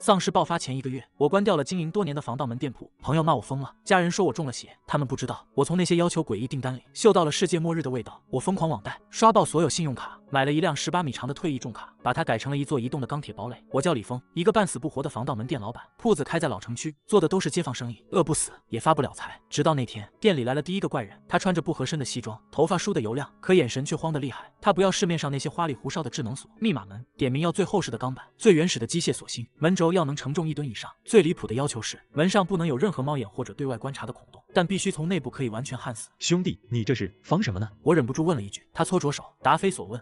丧尸爆发前1个月，我关掉了经营多年的防盗门店铺，朋友骂我疯了，家人说我中了邪，他们不知道我从那些要求诡异订单里嗅到了世界末日的味道。我疯狂网贷，刷爆所有信用卡，买了一辆18米长的退役重卡，把它改成了一座移动的钢铁堡垒。我叫李峰，一个半死不活的防盗门店老板，铺子开在老城区，做的都是街坊生意，饿不死也发不了财。直到那天，店里来了第一个怪人，他穿着不合身的西装，头发梳得油亮，可眼神却慌得厉害。他不要市面上那些花里胡哨的智能锁、密码门，点名要最厚实的钢板、最原始的机械锁芯，门轴要能承重1吨以上。最离谱的要求是，门上不能有任何猫眼或者对外观察的孔洞，但必须从内部可以完全焊死。兄弟，你这是防什么呢？我忍不住问了一句，他搓着手，答非所问。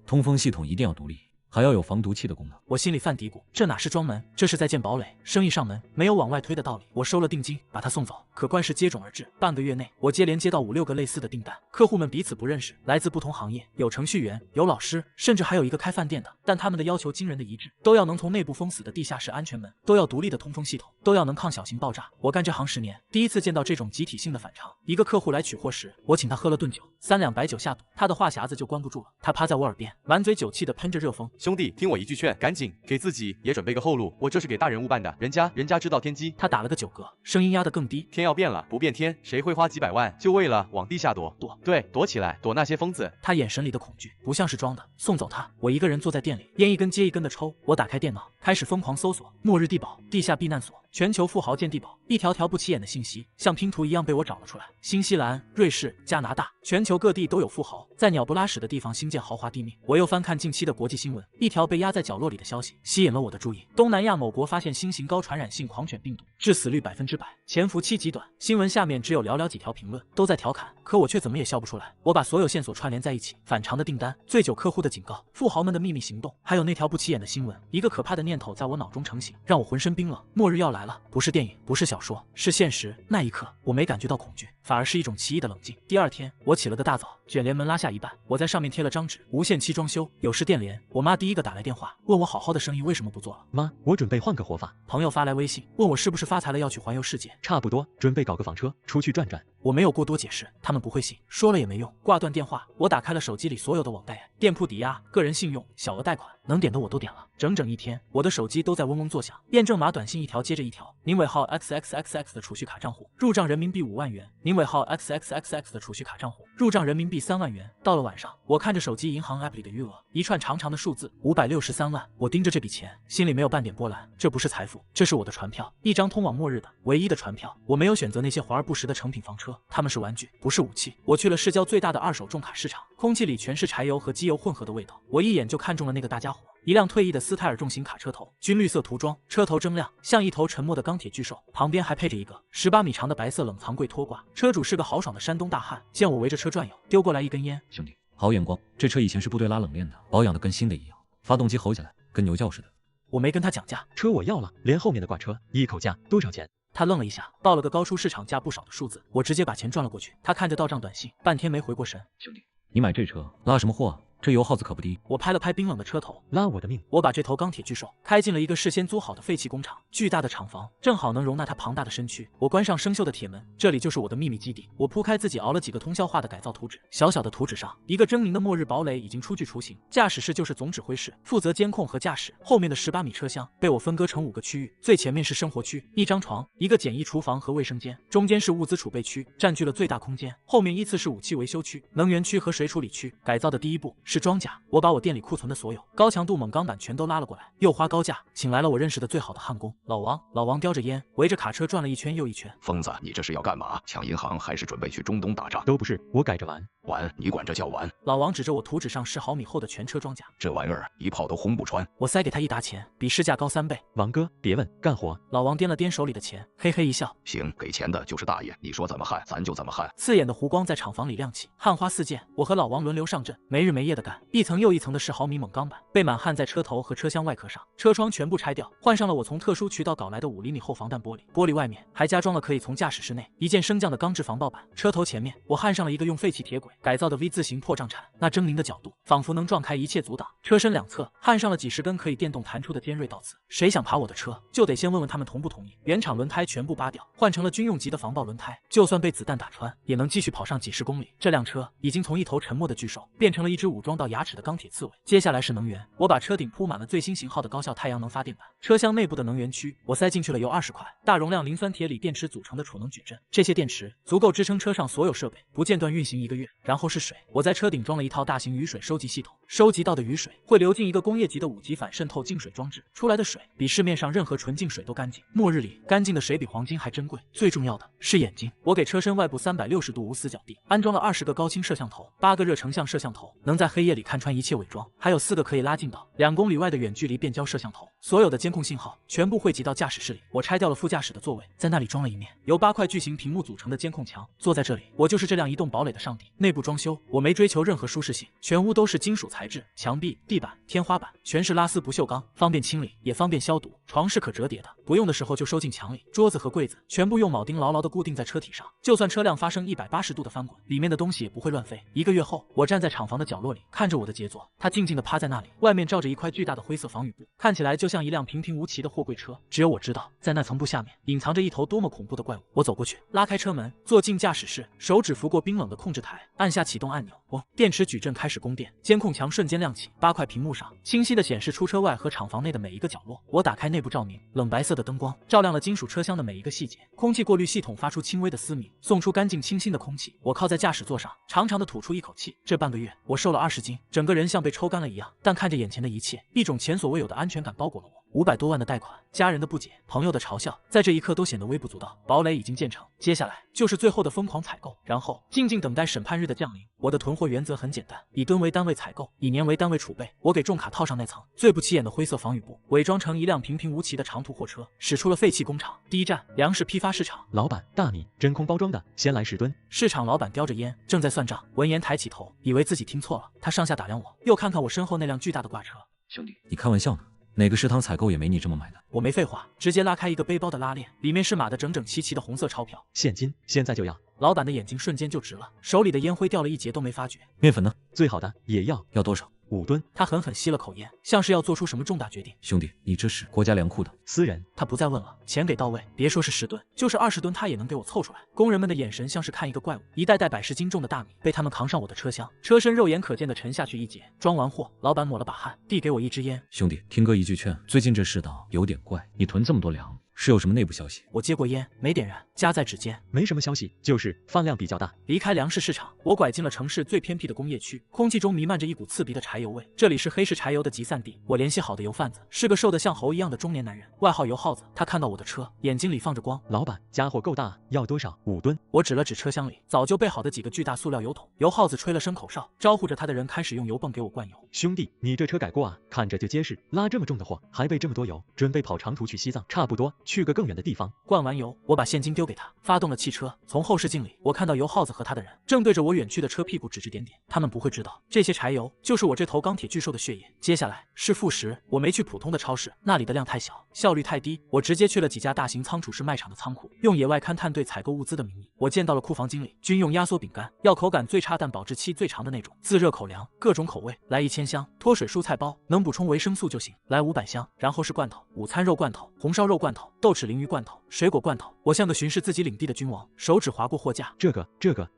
通风系统一定要独立，还要有防毒气的功能。我心里犯嘀咕，这哪是装门，这是在建堡垒，生意上门没有往外推的道理。我收了定金，把他送走。可怪事接踵而至，半个月内，我接连接到5、6个类似的订单，客户们彼此不认识，来自不同行业，有程序员，有老师，甚至还有一个开饭店的，但他们的要求惊人的一致，都要能从内部封死的地下室安全门，都要独立的通风系统，都要能抗小型爆炸。我干这行10年，第一次见到这种集体性的反常。一个客户来取货时，我请他喝了顿酒，3两白酒下肚，他的话匣子就关不住了，他趴在我耳边，满嘴酒气的喷着热风。兄弟，听我一句劝，赶紧给自己也准备个后路，我这是给大人物办的，人家知道天机。他打了个9嗝，声音压得更低。天要变了，不变天，谁会花几百万就为了往地下躲？对，躲起来，躲那些疯子。他眼神里的恐惧不像是装的。送走他，我一个人坐在店里，烟一根接一根的抽。我打开电脑，开始疯狂搜索末日地堡、地下避难所、全球富豪建地堡，一条条不起眼的信息像拼图一样被我找了出来。新西兰、瑞士、加拿大，全球各地都有富豪在鸟不拉屎的地方兴建豪华地面。我又翻看近期的国际新闻，一条被压在角落里的消息吸引了我的注意。东南亚某国发现新型高传染性狂犬病毒，致死率100%，潜伏期极短。新闻下面只有寥寥几条评论，都在调侃，可我却怎么也笑不出来。我把所有线索串联在一起，反常的订单、醉酒客户的警告、富豪们的秘密行动，还有那条不起眼的新闻，一个可怕的念头在我脑中成型，让我浑身冰冷。末日要来了，不是电影，不是小说，是现实。那一刻，我没感觉到恐惧，反而是一种奇异的冷静。第二天，我起了个大早，卷帘门拉下一半，我在上面贴了张纸，无限期装修，有事电联。我妈第一个打来电话，问我好好的生意为什么不做了。妈，我准备换个活法。朋友发来微信，问我是不是发财了要去环游世界。差不多，准备搞个房车出去转转。我没有过多解释，他们不会信，说了也没用。挂断电话，我打开了手机里所有的网贷、店铺抵押、个人信用、小额贷款，能点的我都点了。整整1天，我的手机都在嗡嗡作响，验证码短信一条接着一条。您尾号 XXXX 的储蓄卡账户入账人民币5万元，您尾号 XXXX 的储蓄卡账户入账人民币3万元。到了晚上，我看着手机银行 app 里的余额，一串长长的数字563万。我盯着这笔钱，心里没有半点波澜。这不是财富，这是我的船票，一张通往末日的唯一的船票。我没有选择那些华而不实的成品房车，他们是玩具，不是武器。我去了市郊最大的二手重卡市场，空气里全是柴油和机油混合的味道。我一眼就看中了那个大家伙，一辆退役的斯泰尔重型卡车头，军绿色涂装，车头铮亮，像一头沉默的钢铁巨兽，旁边还配着一个18米长的白色冷藏柜拖挂。车主是个豪爽的山东大汉，见我围着车转悠，丢过来一根烟。兄弟，好眼光，这车以前是部队拉冷链的，保养的跟新的一样，发动机吼起来跟牛叫似的。我没跟他讲价，车我要了，连后面的挂车一口价多少钱？他愣了一下，报了个高出市场价不少的数字。我直接把钱转了过去。他看着到账短信，半天没回过神。兄弟，你买这车拉什么货啊？这油耗子可不低。我拍了拍冰冷的车头，拉我的命！我把这头钢铁巨兽开进了一个事先租好的废弃工厂，巨大的厂房正好能容纳它庞大的身躯。我关上生锈的铁门，这里就是我的秘密基地。我铺开自己熬了几个通宵化的改造图纸，小小的图纸上，一个狰狞的末日堡垒已经初具雏形。驾驶室就是总指挥室，负责监控和驾驶。后面的18米车厢被我分割成5个区域，最前面是生活区，一张床，一个简易厨房和卫生间，中间是物资储备区，占据了最大空间。后面依次是武器维修区、能源区和水处理区。改造的第一步是装甲，我把我店里库存的所有高强度锰钢板全都拉了过来，又花高价请来了我认识的最好的焊工老王。老王叼着烟，围着卡车转了一圈又一圈。疯子，你这是要干嘛？抢银行还是准备去中东打仗？都不是，我改着玩。玩？你管这叫玩？老王指着我图纸上10毫米厚的全车装甲，这玩意儿一炮都轰不穿。我塞给他一沓钱，比市价高3倍。王哥，别问，干活。老王掂了掂手里的钱，嘿嘿一笑。行，给钱的就是大爷，你说怎么焊，咱就怎么焊。刺眼的弧光在厂房里亮起，焊花四溅。我和老王轮流上阵，没日没夜的干，一层又一层的10毫米锰钢板被满焊在车头和车厢外壳上，车窗全部拆掉，换上了我从特殊渠道搞来的5厘米厚防弹玻璃，玻璃外面还加装了可以从驾驶室内一键升降的钢制防爆板。车头前面我焊上了一个用废弃铁轨改造的 V 字形破障铲，那狰狞的角度仿佛能撞开一切阻挡。车身两侧焊上了几十根可以电动弹出的尖锐倒刺，谁想爬我的车，就得先问问他们同不同意。原厂轮胎全部扒掉，换成了军用级的防爆轮胎，就算被子弹打穿，也能继续跑上几十公里。这辆车已经从一头沉默的巨兽变成了一只武装到牙齿的钢铁刺猬。接下来是能源，我把车顶铺满了最新型号的高效太阳能发电板。车厢内部的能源区，我塞进去了由20块大容量磷酸铁锂电池组成的储能矩阵，这些电池足够支撑车上所有设备不间断运行1个月。然后是水，我在车顶装了一套大型雨水收集系统，收集到的雨水会流进一个工业级的5级反渗透净水装置，出来的水比市面上任何纯净水都干净。末日里，干净的水比黄金还珍贵。最重要的是眼睛，我给车身外部360度无死角地安装了20个高清摄像头，8个热成像摄像头，能在黑夜里看穿一切伪装，还有4个可以拉近到2公里外的远距离变焦摄像头。所有的监控信号全部汇集到驾驶室里。我拆掉了副驾驶的座位，在那里装了一面由8块巨型屏幕组成的监控墙。坐在这里，我就是这辆移动堡垒的上帝。内部装修，我没追求任何舒适性，全屋都是金属材质，墙壁、地板、天花板全是拉丝不锈钢，方便清理也方便消毒。床是可折叠的，不用的时候就收进墙里。桌子和柜子全部用铆钉牢牢地固定在车体上，就算车辆发生180度的翻滚，里面的东西也不会乱飞。1个月后，我站在厂房的角落里，看着我的杰作，它静静地趴在那里，外面罩着一块巨大的灰色防雨布，看起来就像一辆平平无奇的货柜车。只有我知道，在那层布下面隐藏着一头多么恐怖的怪物。我走过去，拉开车门，坐进驾驶室，手指拂过冰冷的控制台，按下启动按钮。电池矩阵开始供电，监控墙瞬间亮起，8块屏幕上清晰地显示出车外和厂房内的每一个角落。我打开内部照明，冷白色的灯光照亮了金属车厢的每一个细节，空气过滤系统发出轻微的嘶鸣，送出干净清新的空气。我靠在驾驶座上，长长的吐出一口气。这半个月，我瘦了20斤，整个人像被抽干了一样。但看着眼前的一切，一种前所未有的安全感包裹了我。500多万的贷款，家人的不解，朋友的嘲笑，在这一刻都显得微不足道。堡垒已经建成，接下来就是最后的疯狂采购，然后静静等待审判日的降临。我的囤货原则很简单，以吨为单位采购，以年为单位储备。我给重卡套上那层最不起眼的灰色防雨布，伪装成一辆平平无奇的长途货车，驶出了废弃工厂。第一站，粮食批发市场。老板，大米真空包装的，先来10吨。市场老板叼着烟，正在算账。闻言抬起头，以为自己听错了，他上下打量我，又看看我身后那辆巨大的挂车。兄弟，你开玩笑呢？哪个食堂采购也没你这么买的。我没废话，直接拉开一个背包的拉链，里面是码得整整齐齐的红色钞票。现金，现在就要。老板的眼睛瞬间就直了，手里的烟灰掉了一截都没发觉。面粉呢？最好的也要。要多少？5吨。他狠狠吸了口烟，像是要做出什么重大决定。兄弟，你这是国家粮库的，私人。他不再问了，钱给到位，别说是10吨，就是20吨他也能给我凑出来。工人们的眼神像是看一个怪物，一袋袋100斤重的大米被他们扛上我的车厢，车身肉眼可见的沉下去一截。装完货，老板抹了把汗，递给我一支烟。兄弟，听哥一句劝，最近这世道有点怪，你囤这么多粮，是有什么内部消息？我接过烟，没点燃，夹在指尖。没什么消息，就是饭量比较大。离开粮食市场，我拐进了城市最偏僻的工业区，空气中弥漫着一股刺鼻的柴油味。这里是黑市柴油的集散地。我联系好的油贩子是个瘦得像猴一样的中年男人，外号油耗子。他看到我的车，眼睛里放着光。老板，家伙够大，要多少？5吨。我指了指车厢里早就备好的几个巨大塑料油桶。油耗子吹了声口哨，招呼着他的人开始用油泵给我灌油。兄弟，你这车改过啊，看着就结实，拉这么重的货，还备这么多油，准备跑长途去西藏，差不多去个更远的地方。灌完油，我把现金丢给他，发动了汽车。从后视镜里，我看到油耗子和他的人正对着我远去的车屁股指指点点。他们不会知道，这些柴油就是我这头钢铁巨兽的血液。接下来是副食，我没去普通的超市，那里的量太小，效率太低。我直接去了几家大型仓储式卖场的仓库，用野外勘探队采购物资的名义，我见到了库房经理。军用压缩饼干，要口感最差但保质期最长的那种。自热口粮，各种口味，来1000箱。脱水蔬菜包，能补充维生素就行，来500箱。然后是罐头，午餐肉罐头、红烧肉罐头、豆豉鲮鱼罐头、水果罐头。我像个巡视自己领地的君王，手指划过货架，这个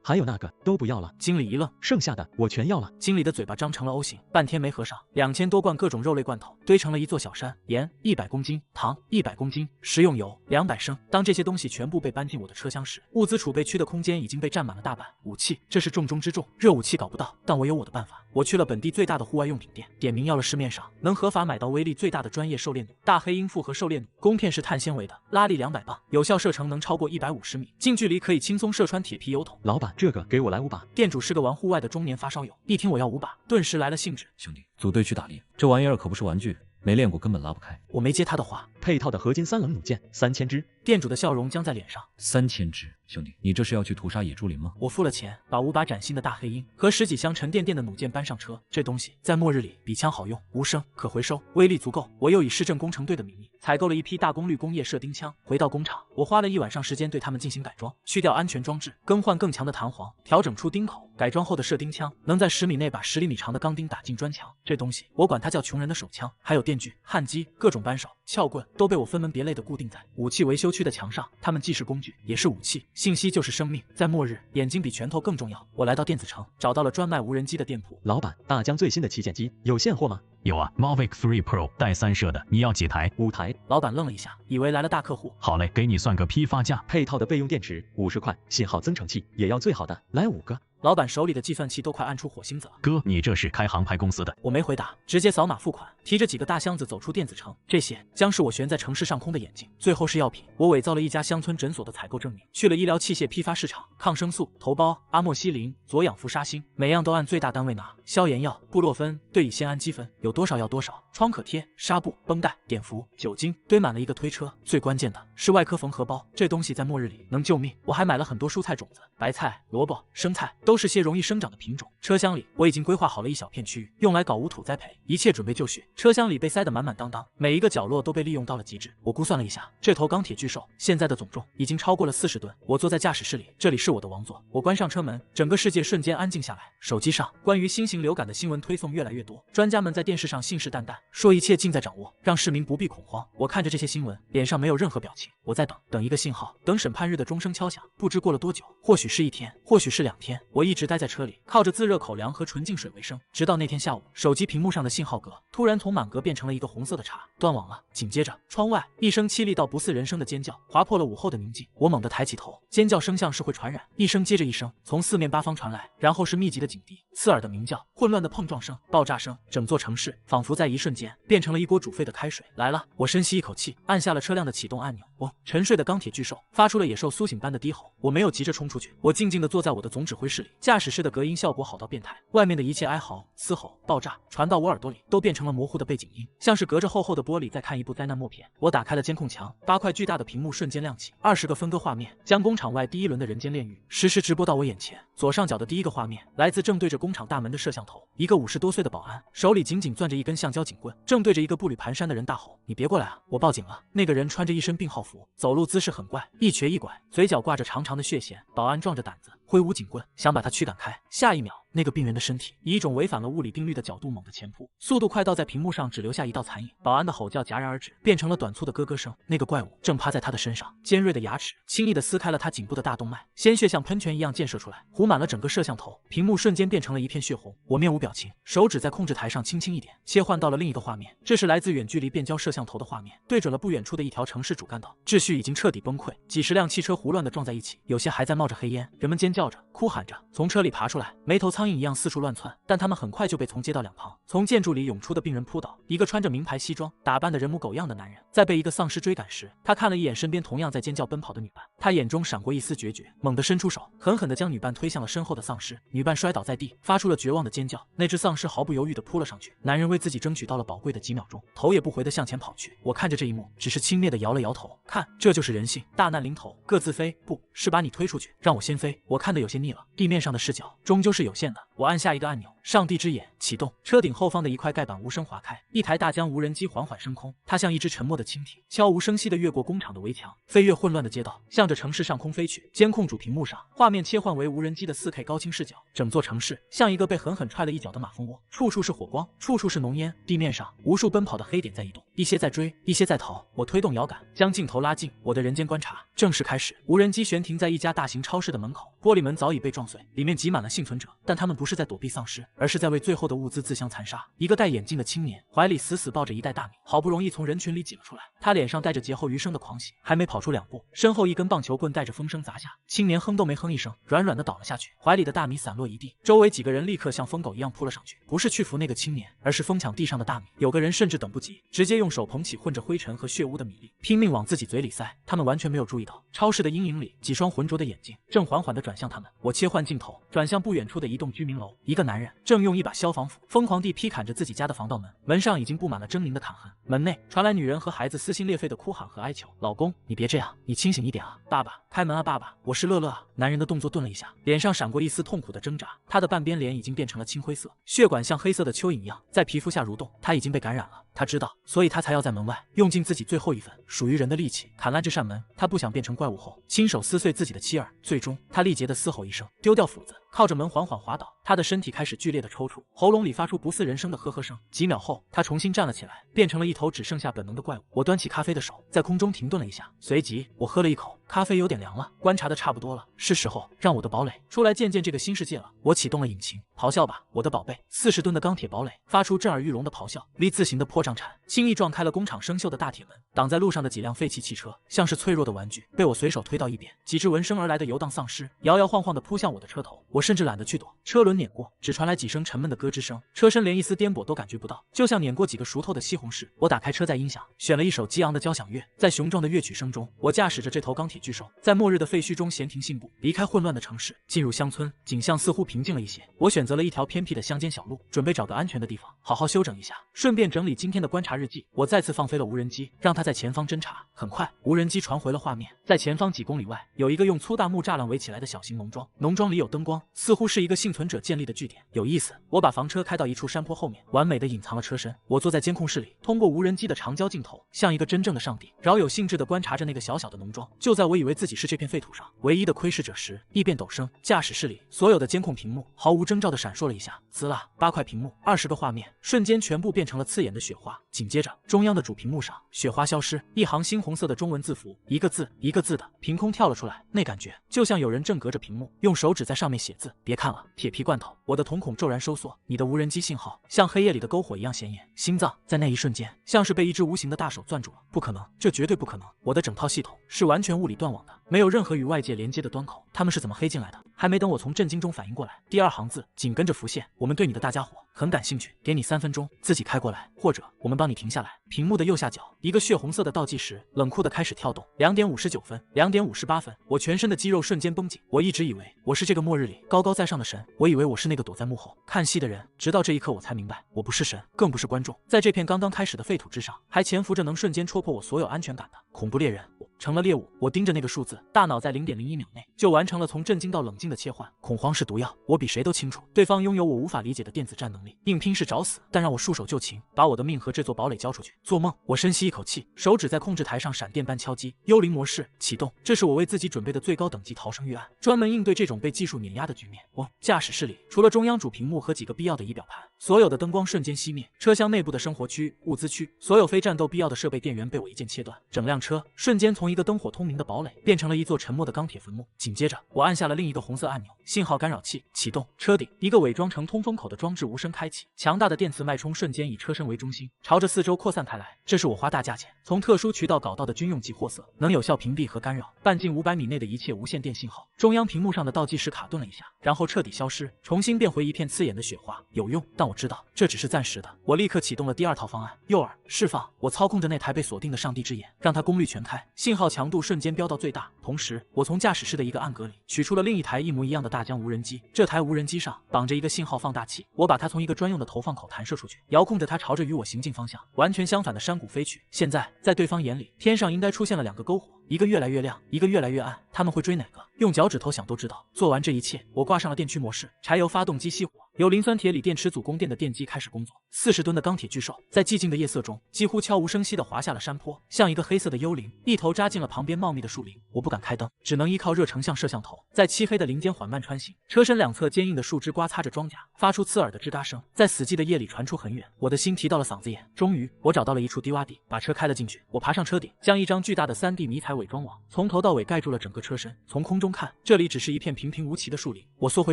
还有那个都不要了。经理一愣，剩下的我全要了。经理的嘴巴张成了 O 型，半天没合上。2000多罐各种肉类罐头堆成了一座小山，盐100公斤，糖100公斤，食用油200升。当这些东西全部被搬进我的车厢时，物资储备区的空间已经被占满了大半。武器，这是重中之重，热武器搞不到，但我有我的办法。我去了本地最大的户外用品店，点名要了市面上能合法买到威力最大的专业狩猎弩，大黑鹰复合狩猎弩，弓片是碳纤维的，拉力200磅，有效射程能超过150米，近距离可以轻松射穿铁皮油桶。老板，这个给我来5把。店主是个玩户外的中年发烧友，一听我要5把，顿时来了兴致。兄弟，组队去打猎，这玩意儿可不是玩具，没练过根本拉不开。我没接他的话，配套的合金3冷弩箭3000支。店主的笑容僵在脸上。3000只，兄弟，你这是要去屠杀野猪林吗？我付了钱，把5把崭新的大黑鹰和10几箱沉甸甸的弩箭搬上车。这东西在末日里比枪好用，无声，可回收，威力足够。我又以市政工程队的名义采购了一批大功率工业射钉枪。回到工厂，我花了1晚上时间对它们进行改装，去掉安全装置，更换更强的弹簧，调整出钉口。改装后的射钉枪能在10米内把10厘米长的钢钉打进砖墙。这东西我管它叫穷人的手枪。还有电锯、焊机、各种扳手、撬棍都被我分门别类的固定在武器维修区的墙上。它们既是工具，也是武器。信息就是生命，在末日，眼睛比拳头更重要。我来到电子城，找到了专卖无人机的店铺。老板，大疆最新的旗舰机有现货吗？有啊 ，Mavic 3 Pro 带3摄的，你要几台？5台。老板愣了一下，以为来了大客户。好嘞，给你算个批发价。配套的备用电池50块，信号增程器也要最好的，来5个。老板手里的计算器都快按出火星子了。哥，你这是开航拍公司的？我没回答，直接扫码付款，提着几个大箱子走出电子城。这些将是我悬在城市上空的眼睛。最后是药品，我伪造了一家乡村诊所的采购证明，去了医疗器械批发市场，抗生素、头孢、阿莫西林、左氧氟沙星，每样都按最大单位拿。消炎药、布洛芬、对乙酰氨基酚，有多少要多少。创可贴、纱布、绷带、碘伏、酒精，堆满了一个推车。最关键的是外科缝合包，这东西在末日里能救命。我还买了很多蔬菜种子，白菜、萝卜、生菜，都是些容易生长的品种。车厢里我已经规划好了一小片区域，用来搞无土栽培，一切准备就绪。车厢里被塞得满满当当，每一个角落都被利用到了极致。我估算了一下，这头钢铁巨兽现在的总重已经超过了40吨。我坐在驾驶室里，这里是我的王座。我关上车门，整个世界瞬间安静下来。手机上关于新型流感的新闻推送越来越多，专家们在电视上信誓旦旦说一切尽在掌握，让市民不必恐慌。我看着这些新闻，脸上没有任何表情。我在等一个信号，等审判日的钟声敲响。不知过了多久，或许是1天，或许是2天。我一直待在车里，靠着自热口粮和纯净水为生，直到那天下午，手机屏幕上的信号格突然从满格变成了一个红色的叉，断网了。紧接着，窗外一声凄厉到不似人声的尖叫划破了午后的宁静。我猛地抬起头，尖叫声像是会传染，一声接着一声从4面8方传来，然后是密集的警笛、刺耳的鸣叫、混乱的碰撞声、爆炸声，整座城市仿佛在一瞬间变成了一锅煮沸的开水。来了，我深吸一口气，按下了车辆的启动按钮。沉睡的钢铁巨兽发出了野兽苏醒般的低吼。我没有急着冲出去，我静静地坐在我的总指挥室里。驾驶室的隔音效果好到变态，外面的一切哀嚎、嘶吼、爆炸传到我耳朵里，都变成了模糊的背景音，像是隔着厚厚的玻璃在看一部灾难默片。我打开了监控墙，8块巨大的屏幕瞬间亮起，20个分割画面将工厂外第一轮的人间炼狱实时直播到我眼前。左上角的第一个画面来自正对着工厂大门的摄像头，一个50多岁的保安手里紧紧攥着一根橡胶警棍，正对着一个步履蹒跚的人大吼：“你别过来啊！我报警了！”那个人穿着一身病号服，走路姿势很怪，一瘸一拐，嘴角挂着长长的血线。保安壮着胆子挥舞警棍，想把他驱赶开。下一秒，那个病人的身体以一种违反了物理定律的角度猛地前扑，速度快到在屏幕上只留下一道残影。保安的吼叫戛然而止，变成了短促的咯咯声。那个怪物正趴在他的身上，尖锐的牙齿轻易地撕开了他颈部的大动脉，鲜血像喷泉一样溅射出来，糊满了整个摄像头。屏幕瞬间变成了一片血红。我面无表情，手指在控制台上轻轻一点，切换到了另一个画面。这是来自远距离变焦摄像头的画面，对准了不远处的一条城市主干道，秩序已经彻底崩溃，几十辆汽车胡乱地撞在一起，有些还在冒着黑烟。人们尖叫着、哭喊着，从车里爬出来，没头苍蝇一样四处乱窜，但他们很快就被从街道两旁、从建筑里涌出的病人扑倒。一个穿着名牌西装、打扮的人模狗样的男人，在被一个丧尸追赶时，他看了一眼身边同样在尖叫奔跑的女伴，他眼中闪过一丝决绝，猛地伸出手，狠狠地将女伴推向了身后的丧尸。女伴摔倒在地，发出了绝望的尖叫。那只丧尸毫不犹豫地扑了上去，男人为自己争取到了宝贵的几秒钟，头也不回地向前跑去。我看着这一幕，只是轻蔑地摇了摇头，看，这就是人性，大难临头各自飞，不是把你推出去，让我先飞。我看得有些腻了，地面上的视角终究是有限的。我按下一个按钮，上帝之眼启动，车顶后方的一块盖板无声划开，一台大疆无人机缓缓升空，它像一只沉默的蜻蜓，悄无声息地越过工厂的围墙，飞越混乱的街道，向着城市上空飞去。监控主屏幕上，画面切换为无人机的4K 高清视角，整座城市像一个被狠狠踹了一脚的马蜂窝，处处是火光，处处是浓烟，地面上无数奔跑的黑点在移动，一些在追，一些在逃。我推动摇杆，将镜头拉近，我的人间观察正式开始。无人机悬停在一家大型超市的门口，玻璃门早已被撞碎，里面挤满了幸存者，但他们不是在躲避丧尸，而是在为最后的物资自相残杀。一个戴眼镜的青年怀里死死抱着一袋大米，好不容易从人群里挤了出来，他脸上带着劫后余生的狂喜，还没跑出2步，身后一根棒球棍带着风声砸下，青年哼都没哼一声，软软的倒了下去，怀里的大米散落一地。周围几个人立刻像疯狗一样扑了上去，不是去扶那个青年，而是疯抢地上的大米。有个人甚至等不及，直接用手捧起混着灰尘和血污的米粒，拼命往自己嘴里塞。他们完全没有注意到，超市的阴影里几双浑浊的眼睛正缓缓地转转向他们。我切换镜头，转向不远处的一栋居民楼，一个男人正用一把消防斧疯狂地劈砍着自己家的防盗门，门上已经布满了狰狞的砍痕。门内传来女人和孩子撕心裂肺的哭喊和哀求：“老公，你别这样，你清醒一点啊！爸爸，开门啊！爸爸，我是乐乐啊！”男人的动作顿了一下，脸上闪过一丝痛苦的挣扎，他的半边脸已经变成了青灰色，血管像黑色的蚯蚓一样在皮肤下蠕动，他已经被感染了。他知道，所以他才要在门外用尽自己最后一份属于人的力气砍烂这扇门。他不想变成怪物后亲手撕碎自己的妻儿。最终，他力竭地嘶吼一声，丢掉斧子，靠着门缓缓滑倒。他的身体开始剧烈的抽搐，喉咙里发出不似人声的呵呵声。几秒后，他重新站了起来，变成了一头只剩下本能的怪物。我端起咖啡的手在空中停顿了一下，随即我喝了一口，咖啡有点凉了。观察的差不多了，是时候让我的堡垒出来见见这个新世界了。我启动了引擎，咆哮吧，我的宝贝！40吨的钢铁堡垒发出震耳欲聋的咆哮。V 字形的破障铲轻易撞开了工厂生锈的大铁门，挡在路上的几辆废弃汽车像是脆弱的玩具，被我随手推到一边。几只闻声而来的游荡丧尸摇摇晃晃地扑向我的车头，我甚至懒得去躲。车轮碾过，只传来几声沉闷的咯吱声，车身连一丝颠簸都感觉不到，就像碾过几个熟透的西红柿。我打开车载音响，选了一首激昂的交响乐，在雄壮的乐曲声中，我驾驶着这头钢铁巨兽，在末日的废墟中闲庭信步，离开混乱的城市，进入乡村，景象似乎平静了一些。我选择了一条偏僻的乡间小路，准备找个安全的地方好好休整一下，顺便整理今天的观察日记。我再次放飞了无人机，让它在前方侦察。很快，无人机传回了画面，在前方几公里外有一个用粗大木栅栏围起来的小型农庄，农庄里有灯光，似乎是一个幸存者建立的据点。有意思，我把房车开到一处山坡后面，完美的隐藏了车身。我坐在监控室里，通过无人机的长焦镜头，像一个真正的上帝，饶有兴致地观察着那个小小的农庄。就在我以为自己是这片废土上唯一的窥视者时，异变陡生，驾驶室里所有的监控屏幕毫无征兆地闪烁了一下，滋啦，8块屏幕，20个画面，瞬间全部变成了刺眼的雪花。紧接着，中央的主屏幕上，雪花消失，一行猩红色的中文字符，一个字一个字的凭空跳了出来，那感觉就像有人正隔着屏幕用手指在上面写字。别看了，铁皮罐头！我的瞳孔骤然收缩，你的无人机信号像黑夜里的篝火一样显眼，心脏在那一瞬间像是被一只无形的大手攥住了。不可能，这绝对不可能！我的整套系统是完全物理断网的，没有任何与外界连接的端口，他们是怎么黑进来的？还没等我从震惊中反应过来，第2行字紧跟着浮现：我们对你的大家伙很感兴趣，给你3分钟自己开过来，或者我们帮你停下来。屏幕的右下角，一个血红色的倒计时冷酷的开始跳动，2点59分，2点58分，我全身的肌肉瞬间绷紧。我一直以为我是这个末日里高高在上的神，我以为我是那个躲在幕后看戏的人，直到这一刻我才明白，我不是神，更不是观众。在这片刚刚开始的废土之上，还潜伏着能瞬间戳破我所有安全感的恐怖猎人。我成了猎物。我盯着那个数字，大脑在0.01秒内就完成了从震惊到冷静的切换。恐慌是毒药，我比谁都清楚，对方拥有我无法理解的电子战能力，硬拼是找死，但让我束手就擒，把我的命和这座堡垒交出去。做梦！我深吸一口气，手指在控制台上闪电般敲击，幽灵模式启动。这是我为自己准备的最高等级逃生预案，专门应对这种被技术碾压的局面。驾驶室里除了中央主屏幕和几个必要的仪表盘，所有的灯光瞬间熄灭。车厢内部的生活区、物资区，所有非战斗必要的设备电源被我一键切断，整辆车瞬间从一个灯火通明的堡垒变成了一座沉默的钢铁坟墓。紧接着，我按下了另一个红色按钮，信号干扰器启动。车顶一个伪装成通风口的装置无声开启，强大的电磁脉冲瞬间以车身为中心，朝着四周扩散开来。这是我花大价钱从特殊渠道搞到的军用级货色，能有效屏蔽和干扰半径500米内的一切无线电信号。中央屏幕上的倒计时卡顿了一下，然后彻底消失，重新变回一片刺眼的雪花。有用，但我知道这只是暂时的。我立刻启动了第2套方案，诱饵释放。我操控着那台被锁定的上帝之眼，让它功率全开，信号强度瞬间飙到最大。同时，我从驾驶室的一个暗格里取出了另一台一模一样的大疆无人机。这台无人机上绑着一个信号放大器，我把它从一个专用的投放口弹射出去，遥控着它朝着与我行进方向完全相反的山谷飞去。现在，在对方眼里，天上应该出现了2个篝火，一个越来越亮，一个越来越暗。他们会追哪个？用脚趾头想都知道。做完这一切，我挂上了电驱模式，柴油发动机熄火，由磷酸铁锂电池组供电的电机开始工作。40吨的钢铁巨兽在寂静的夜色中几乎悄无声息地滑下了山坡，像一个黑色的幽灵，一头扎进了旁边茂密的树林。我不敢开灯，只能依靠热成像摄像头，在漆黑的林间缓慢穿行。车身两侧坚硬的树枝刮擦着装甲，发出刺耳的吱嘎声，在死寂的夜里传出很远。我的心提到了嗓子眼。终于，我找到了一处低洼地，把车开了进去。我爬上车顶，将一张巨大的3D 迷彩伪装网从头到尾盖住了整个车身。从空中看，这里只是一片平平无奇的树林。我缩回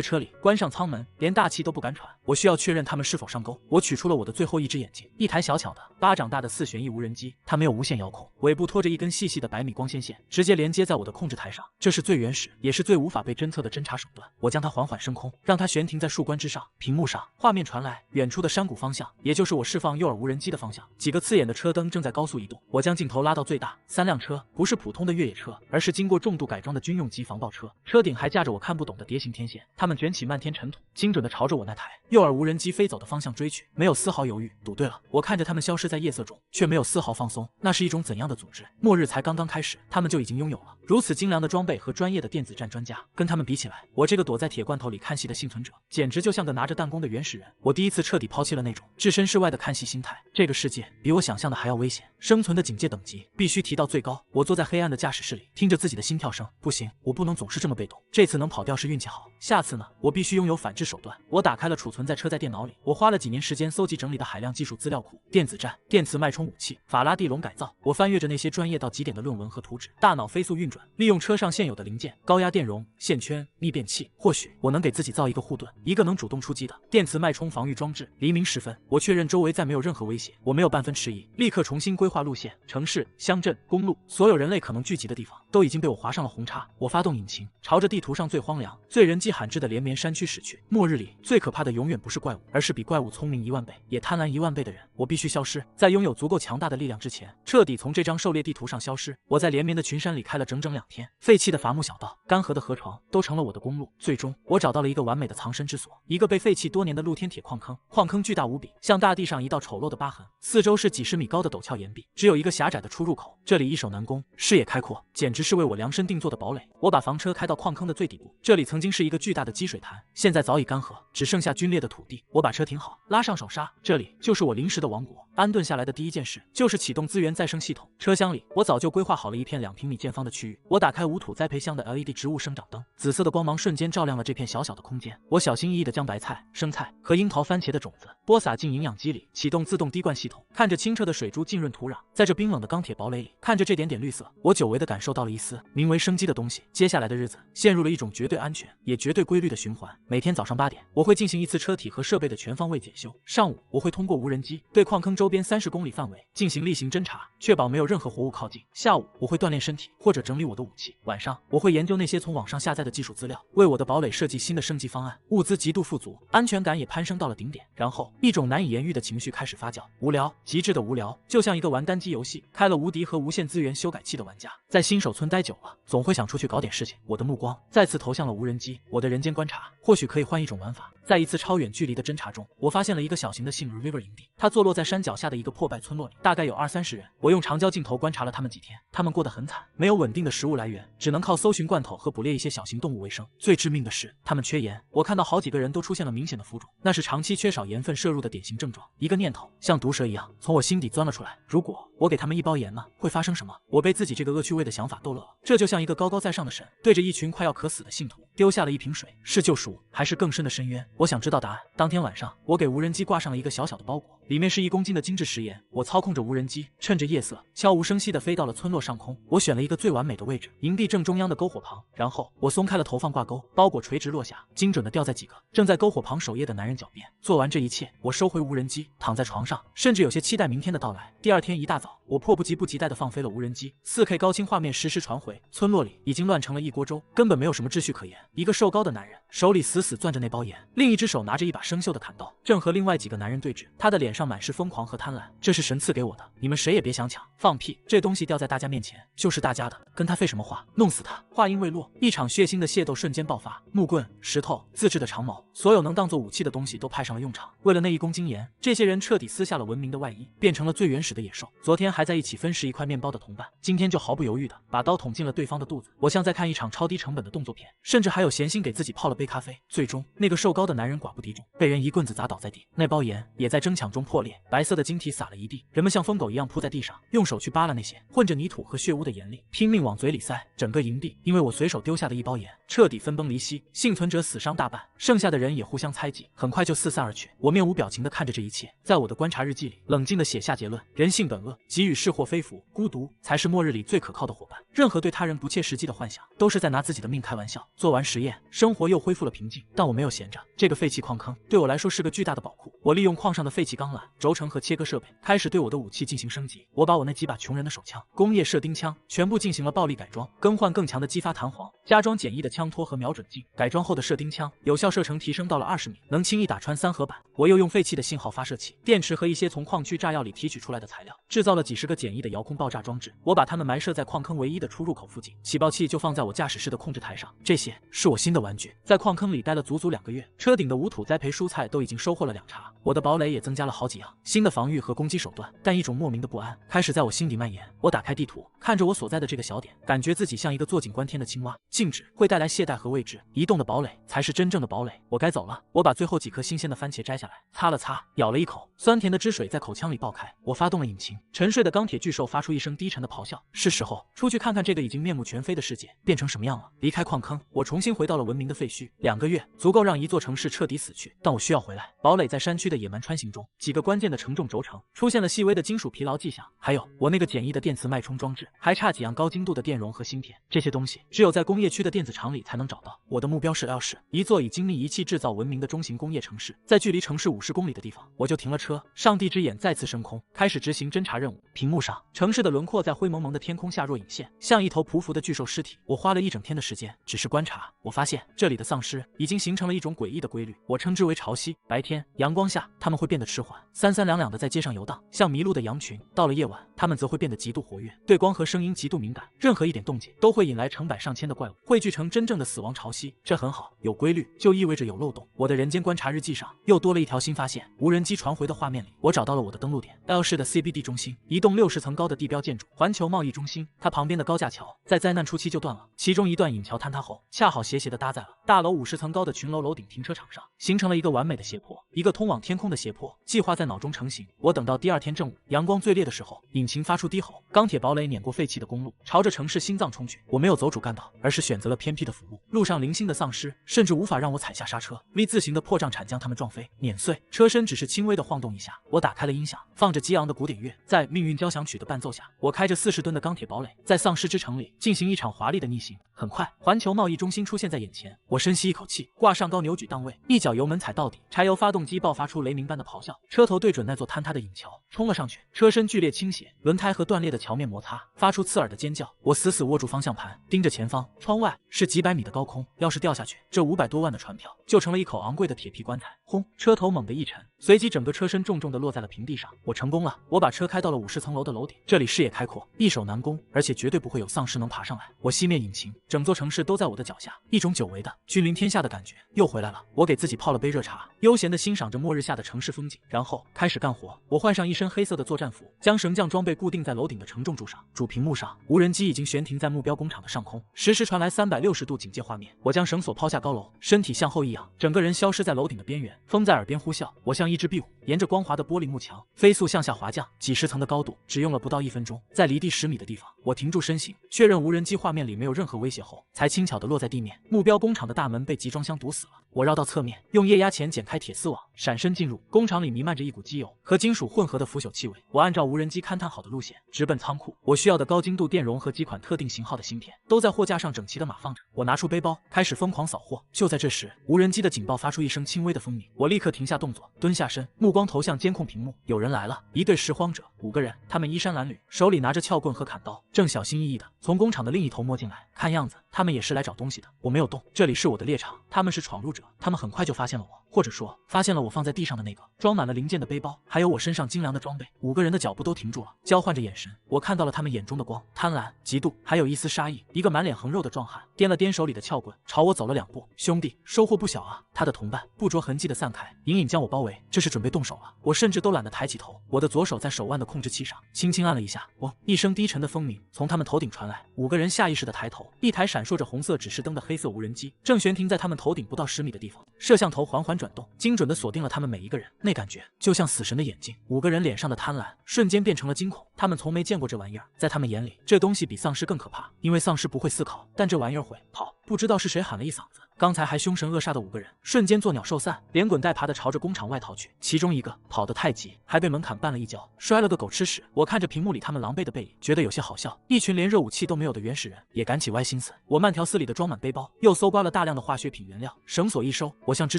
车里，关上舱门，连大气都不敢喘。我需要确认他们是否上钩。我取出了我的最后一只眼睛，一台小巧的巴掌大的4旋翼无人机，它没有无线遥控，尾部拖着一根细细的100米光纤线，直接连接在我的控制台上。这是最原始，也是最无法被侦测的侦察手段。我将它缓缓升空，让它悬停在树冠之上。屏幕上，画面传来远处的山谷方向，也就是我释放诱饵无人机的方向。几个刺眼的车灯正在高速移动。我将镜头拉到最大，3辆车，不是普通的越野车，而是经过重度改装的军用级防爆车。车顶还架着我看不懂的蝶形天线，它们卷起漫天尘土，精准地朝着我那台诱饵无人机飞走的方向追去，没有丝毫犹豫。赌对了，我看着它们消失在夜色中，却没有丝毫放松。那是一种怎样的组织？末日才刚刚开始，他们就已经拥有了如此精良的装备和专业的电子战专家。跟他们比起来，我这个躲在铁罐头里看戏的幸存者，简直就像个拿着弹弓的原始人。我第一次彻底抛弃了那种置身事外的看戏心态。这个世界比我想象的还要危险，生存的警戒等级必须提到最高。我坐在黑暗的驾驶室里，听着自己的心跳声。不行，我不能总是这么被动。这次能跑掉是运气好，下次呢？我必须拥有反制手段。我打开了储存在车载电脑里我花了几年时间搜集整理的海量技术资料库，电子战、电磁脉冲武器、法拉第笼改造。我翻阅着那些专业到极点的论文和图纸，大脑飞速运转，利用车上现有的零件，高压电容、线圈、密变器。或许我能给自己造一个护盾，一个能主动出击的电磁脉冲防御装置。黎明时分，我确认周围再没有任何威胁，我没有半分迟疑，立刻重新规划路线。城市、乡镇、公路，所有人类可能聚集的地方都已经被我划上了红叉。我发动引擎，朝着地图上最荒凉、最人迹罕至的连绵山区驶去。末日里最可怕的永远不是怪物，而是比怪物聪明1万倍，也贪婪1万倍的人。我必须消失，在拥有足够强大的力量之前，彻底从这张狩猎地图上消失。我在连绵的群山里开了整整2天，废弃的伐木小道、干涸的河床都成了我的公路。最终，我找到了一个完美的藏身之所，一个被废弃多年的露天铁矿坑。矿坑巨大无比，像大地上一道丑陋的疤痕，四周是几十米高的陡峭岩壁，只有一个狭窄的出入口。这里易守难攻，视野开阔，简直是为我量身定做的堡垒。我把房车开到矿坑的最底部，这里曾经是一个巨大的积水潭，现在早已干涸，只剩下皲裂的土地。我把车停好，拉上手刹，这里就是我临时的王国。安顿下来的第一件事就是启动资源再生系统。车厢里，我早就规划好了一片2平米见方的区域。我打开无土栽培箱的 LED 植物生长灯，紫色的光芒瞬间照亮了这片小小的空间。我小心翼翼地将白菜、生菜和樱桃、番茄的种子播撒进营养机里，启动自动滴灌系统，看着清澈的水珠浸润土壤。在这冰冷的钢铁堡垒里，看着这点点绿色，我久违地感受到了一丝名为生机的东西。接下来的日子陷入了一种绝对安全也绝对规律的循环。每天早上8点，我会进行一次车体和设备的全方位检修。上午，我会通过无人机对矿坑周边30公里范围进行例行侦查，确保没有任何活物靠近。下午，我会锻炼身体或者整理我的武器。晚上，我会研究那些从网上下载的技术资料，为我的堡垒设计新的升级方案。物资极度富足，安全感也攀升到了顶点。然后，一种难以言喻的情绪开始发酵，无聊，极致的无聊，就像一个玩单机游戏开了无敌和无限资源修改器的玩家，在新手村待久了，总会想出去搞点事情。我的目光再次投向了无人机，我的人间观察或许可以换一种玩法。在一次超远距离的侦查中，我发现了一个小型的杏 River 营地，它坐落在山脚下的一个破败村落里，大概有20-30人。我用长焦镜头观察了他们几天，他们过得很惨，没有稳定的食物来源，只能靠搜寻罐头和捕猎一些小型动物为生。最致命的是，他们缺盐。我看到好几个人都出现了明显的浮肿，那是长期缺少盐分摄入的典型症状。一个念头像毒蛇一样从我心底钻了出来，如果我给他们1包盐呢，会发生什么？我被自己这个恶趣味的想法逗乐了。这就像一个高高在上的神对着一群快要渴死的信徒丢下了一瓶水，是救赎还是更深的深渊？我想知道答案。当天晚上，我给无人机挂上了一个小小的包裹，里面是1公斤的精致食盐。我操控着无人机，趁着夜色悄无声息地飞到了村落上空。我选了一个最完美的位置，营地正中央的篝火旁，然后我松开了投放挂钩，包裹垂直落下，精准地掉在几个正在篝火旁守夜的男人脚边。做完这一切，我收回无人机，躺在床上，甚至有些期待明天的到来。第二天一大早，我迫不及待地放飞了无人机，4K 高清画面实时传回。村落里已经乱成了一锅粥，根本没有什么秩序可言。一个瘦高的男人手里死死攥着那包盐，另一只手拿着一把生锈的砍刀，正和另外几个男人对峙。他的脸上满是疯狂和贪婪，这是神赐给我的，你们谁也别想抢！放屁！这东西掉在大家面前就是大家的，跟他废什么话？弄死他！话音未落，一场血腥的械斗瞬间爆发。木棍、石头、自制的长矛，所有能当做武器的东西都派上了用场。为了那1公斤盐，这些人彻底撕下了文明的外衣，变成了最原始的野兽。昨天还在一起分食1块面包的同伴，今天就毫不犹豫的把刀捅进了对方的肚子。我像在看一场超低成本的动作片，甚至还有闲心给自己泡了杯咖啡。最终，那个瘦高的男人寡不敌众，被人一棍子砸倒在地，那包盐也在争抢中破裂，白色的晶体洒了一地，人们像疯狗一样扑在地上，用手去扒拉那些混着泥土和血污的盐粒，拼命往嘴里塞。整个营地因为我随手丢下的一包盐，彻底分崩离析，幸存者死伤大半，剩下的人也互相猜忌，很快就四散而去。我面无表情地看着这一切，在我的观察日记里冷静地写下结论：人性本恶，给予是祸非福，孤独才是末日里最可靠的伙伴。任何对他人不切实际的幻想，都是在拿自己的命开玩笑。做完实验，生活又恢复了平静，但我没有闲着。这个废弃矿坑对我来说是个巨大的宝库。我利用矿上的废弃钢缆、轴承和切割设备，开始对我的武器进行升级。我把我那几把穷人的手枪、工业射钉枪全部进行了暴力改装，更换更强的激发弹簧，加装简易的枪托和瞄准镜。改装后的射钉枪有效射程提升到了20米，能轻易打穿3合板。我又用废弃的信号发射器、电池和一些从矿区炸药里提取出来的材料，制造了几十个简易的遥控爆炸装置。我把它们埋设在矿坑唯一的出入口附近，起爆器就放在我驾驶室的控制台上。这些是我新的玩具。在矿坑里待了足足2个月，车顶的无土栽培蔬菜都已经收获了2茬，我的堡垒也增加了好几样新的防御和攻击手段。但一种莫名的不安开始在我心底蔓延。我打开地图，看着我所在的这个小点，感觉自己像一个坐井观天的青蛙。静止会带来懈怠和未知，移动的堡垒才是真正的堡垒。我该走了。我把最后几颗新鲜的番茄摘下来，擦了擦，咬了一口，酸甜的汁水在口腔里爆开。我发动了引擎，沉睡的钢铁巨兽发出一声低沉的咆哮。是时候出去看看这个已经面目全非的世界变成什么样了。离开矿坑，我重新回到了文明的废墟。2个月足够让一座城市彻底死去，但我需要回来。堡垒在山区的野蛮穿行中，几个关键的承重轴承出现了细微的金属疲劳迹象，还有我那个简易的电磁脉冲装置，还差几样高精度的电容和芯片。这些东西只有在工业区的电子厂里才能找到。我的目标是L市，一座以精密仪器制造闻名的中型工业城市。在距离城市50公里的地方，我就停了车。上帝之眼再次升空，开始执行侦察任务。屏幕上，城市的轮廓在灰蒙蒙的天空下若隐现，像一头匍匐的巨兽尸体。我花了1整天的时间，只是观察。我发现这里的丧尸已经形成了一种诡异的规律，我称之为潮汐。白天阳光下，它们会变得迟缓，三三两两的在街上游荡，像迷路的羊群。到了夜晚，它们则会变得极度活跃，对光和声音极度敏感，任何一点动静都会引来成百上千的怪物，汇聚成真正的死亡潮汐。这很好，有规律就意味着有漏洞。我的人间观察日记上又多了一条新发现。无人机传回的画面里，我找到了我的登陆点 L 市的 CBD 中心，一栋60层高的地标建筑，环球贸易中心。它旁边的高架桥在灾难初期就断了，其中一段引桥坍塌后，恰好斜斜地搭在了大楼50层高的群楼楼顶停车场上，形成了一个完美的斜坡，一个通往天空的斜坡。计划在脑中成型。我等到第2天正午，阳光最烈的时候，引擎发出低吼，钢铁堡垒碾过废弃的公路，朝着城市心脏冲去。我没有走主干道，而是选择了偏僻的辅路。路上零星的丧尸甚至无法让我踩下刹车，V 字形的破障铲将他们撞飞碾碎，车身只是轻微的晃动一下。我打开了音响，放着激昂的古典乐，在命运交响曲的伴奏下，我开着40吨的钢铁堡垒，在丧尸之城里进行一场华丽的逆行。很快，环球贸易中心出现在眼前，我深吸一口气，挂上高扭矩档位，一脚油门踩到底，柴油发动机爆发出雷鸣般的咆哮，车头对准那座坍塌的引桥冲了上去，车身剧烈倾斜，轮胎和断裂的桥面摩擦，发出刺耳的尖叫。我死死握住方向盘，盯着前方，窗外是几百米的高空，要是掉下去，这500多万的船票就成了一口昂贵的铁皮棺材。轰！车头猛地一沉，随即整个车身重重地落在了平地上。我成功了，我把车开到了50层楼的楼顶，这里视野开阔，易守难攻，而且绝对不会有丧尸能爬上来。我熄灭引擎，整座城市都在我的脚下，一种久违的君临天下的感觉又回来了。我给自己泡了杯热茶，悠闲地欣赏着末日下的城市风景，然后开始干活。我换上一身黑色的作战服，将绳降装备固定在楼顶的承重柱上。主屏幕上，无人机已经悬停在目标工厂的上空，实时传来360度警戒画面。我将绳索抛下高楼，身体向后一仰，整个人消失在楼顶的边缘。风在耳边呼啸，我像一只壁虎，沿着光滑的玻璃幕墙飞速向下滑降，几十层的高度，只用了不到1分钟。在离地10米的地方，我停住身形，确认无人机画面里没有任何威胁后，才轻巧地落在地面。目标工厂的大门被集装箱堵死了。我绕到侧面，用液压钳剪开铁丝网，闪身进入。工厂里弥漫着一股机油和金属混合的腐朽气味。我按照无人机勘探好的路线，直奔仓库。我需要的高精度电容和几款特定型号的芯片都在货架上整齐地码放着。我拿出背包，开始疯狂扫货。就在这时，无人机的警报发出一声轻微的蜂鸣，我立刻停下动作，蹲下身，目光投向监控屏幕。有人来了，一队拾荒者，5个人，他们衣衫褴褛，手里拿着撬棍和砍刀，正小心翼翼地从工厂的另一头摸进来。看样子，他们也是来找东西的。我没有动，这里是我的猎场，他们是闯入者。他们很快就发现了我，或者说发现了我放在地上的那个装满了零件的背包，还有我身上精良的装备。5个人的脚步都停住了，交换着眼神。我看到了他们眼中的光，贪婪、嫉妒，还有一丝杀意。一个满脸横肉的壮汉掂了掂手里的撬棍，朝我走了2步。兄弟，收获不小啊！他的同伴不着痕迹的散开，隐隐将我包围，这是准备动手了。我甚至都懒得抬起头，我的左手在手腕的控制器上轻轻按了一下。一声低沉的风鸣从他们头顶传来，5个人下意识的抬头，一台闪烁着红色指示灯的黑色无人机正悬停在他们头顶不到10米的地方，摄像头缓缓转转动，精准地锁定了他们每一个人，那感觉就像死神的眼睛。5个人脸上的贪婪瞬间变成了惊恐，他们从没见过这玩意儿，在他们眼里，这东西比丧尸更可怕，因为丧尸不会思考，但这玩意儿会跑。不知道是谁喊了一嗓子，刚才还凶神恶煞的5个人瞬间作鸟兽散，连滚带爬的朝着工厂外逃去。其中一个跑得太急，还被门槛绊了一跤，摔了个狗吃屎。我看着屏幕里他们狼狈的背影，觉得有些好笑。一群连热武器都没有的原始人也敢起歪心思。我慢条斯理的装满背包，又搜刮了大量的化学品原料，绳索一收，我像蜘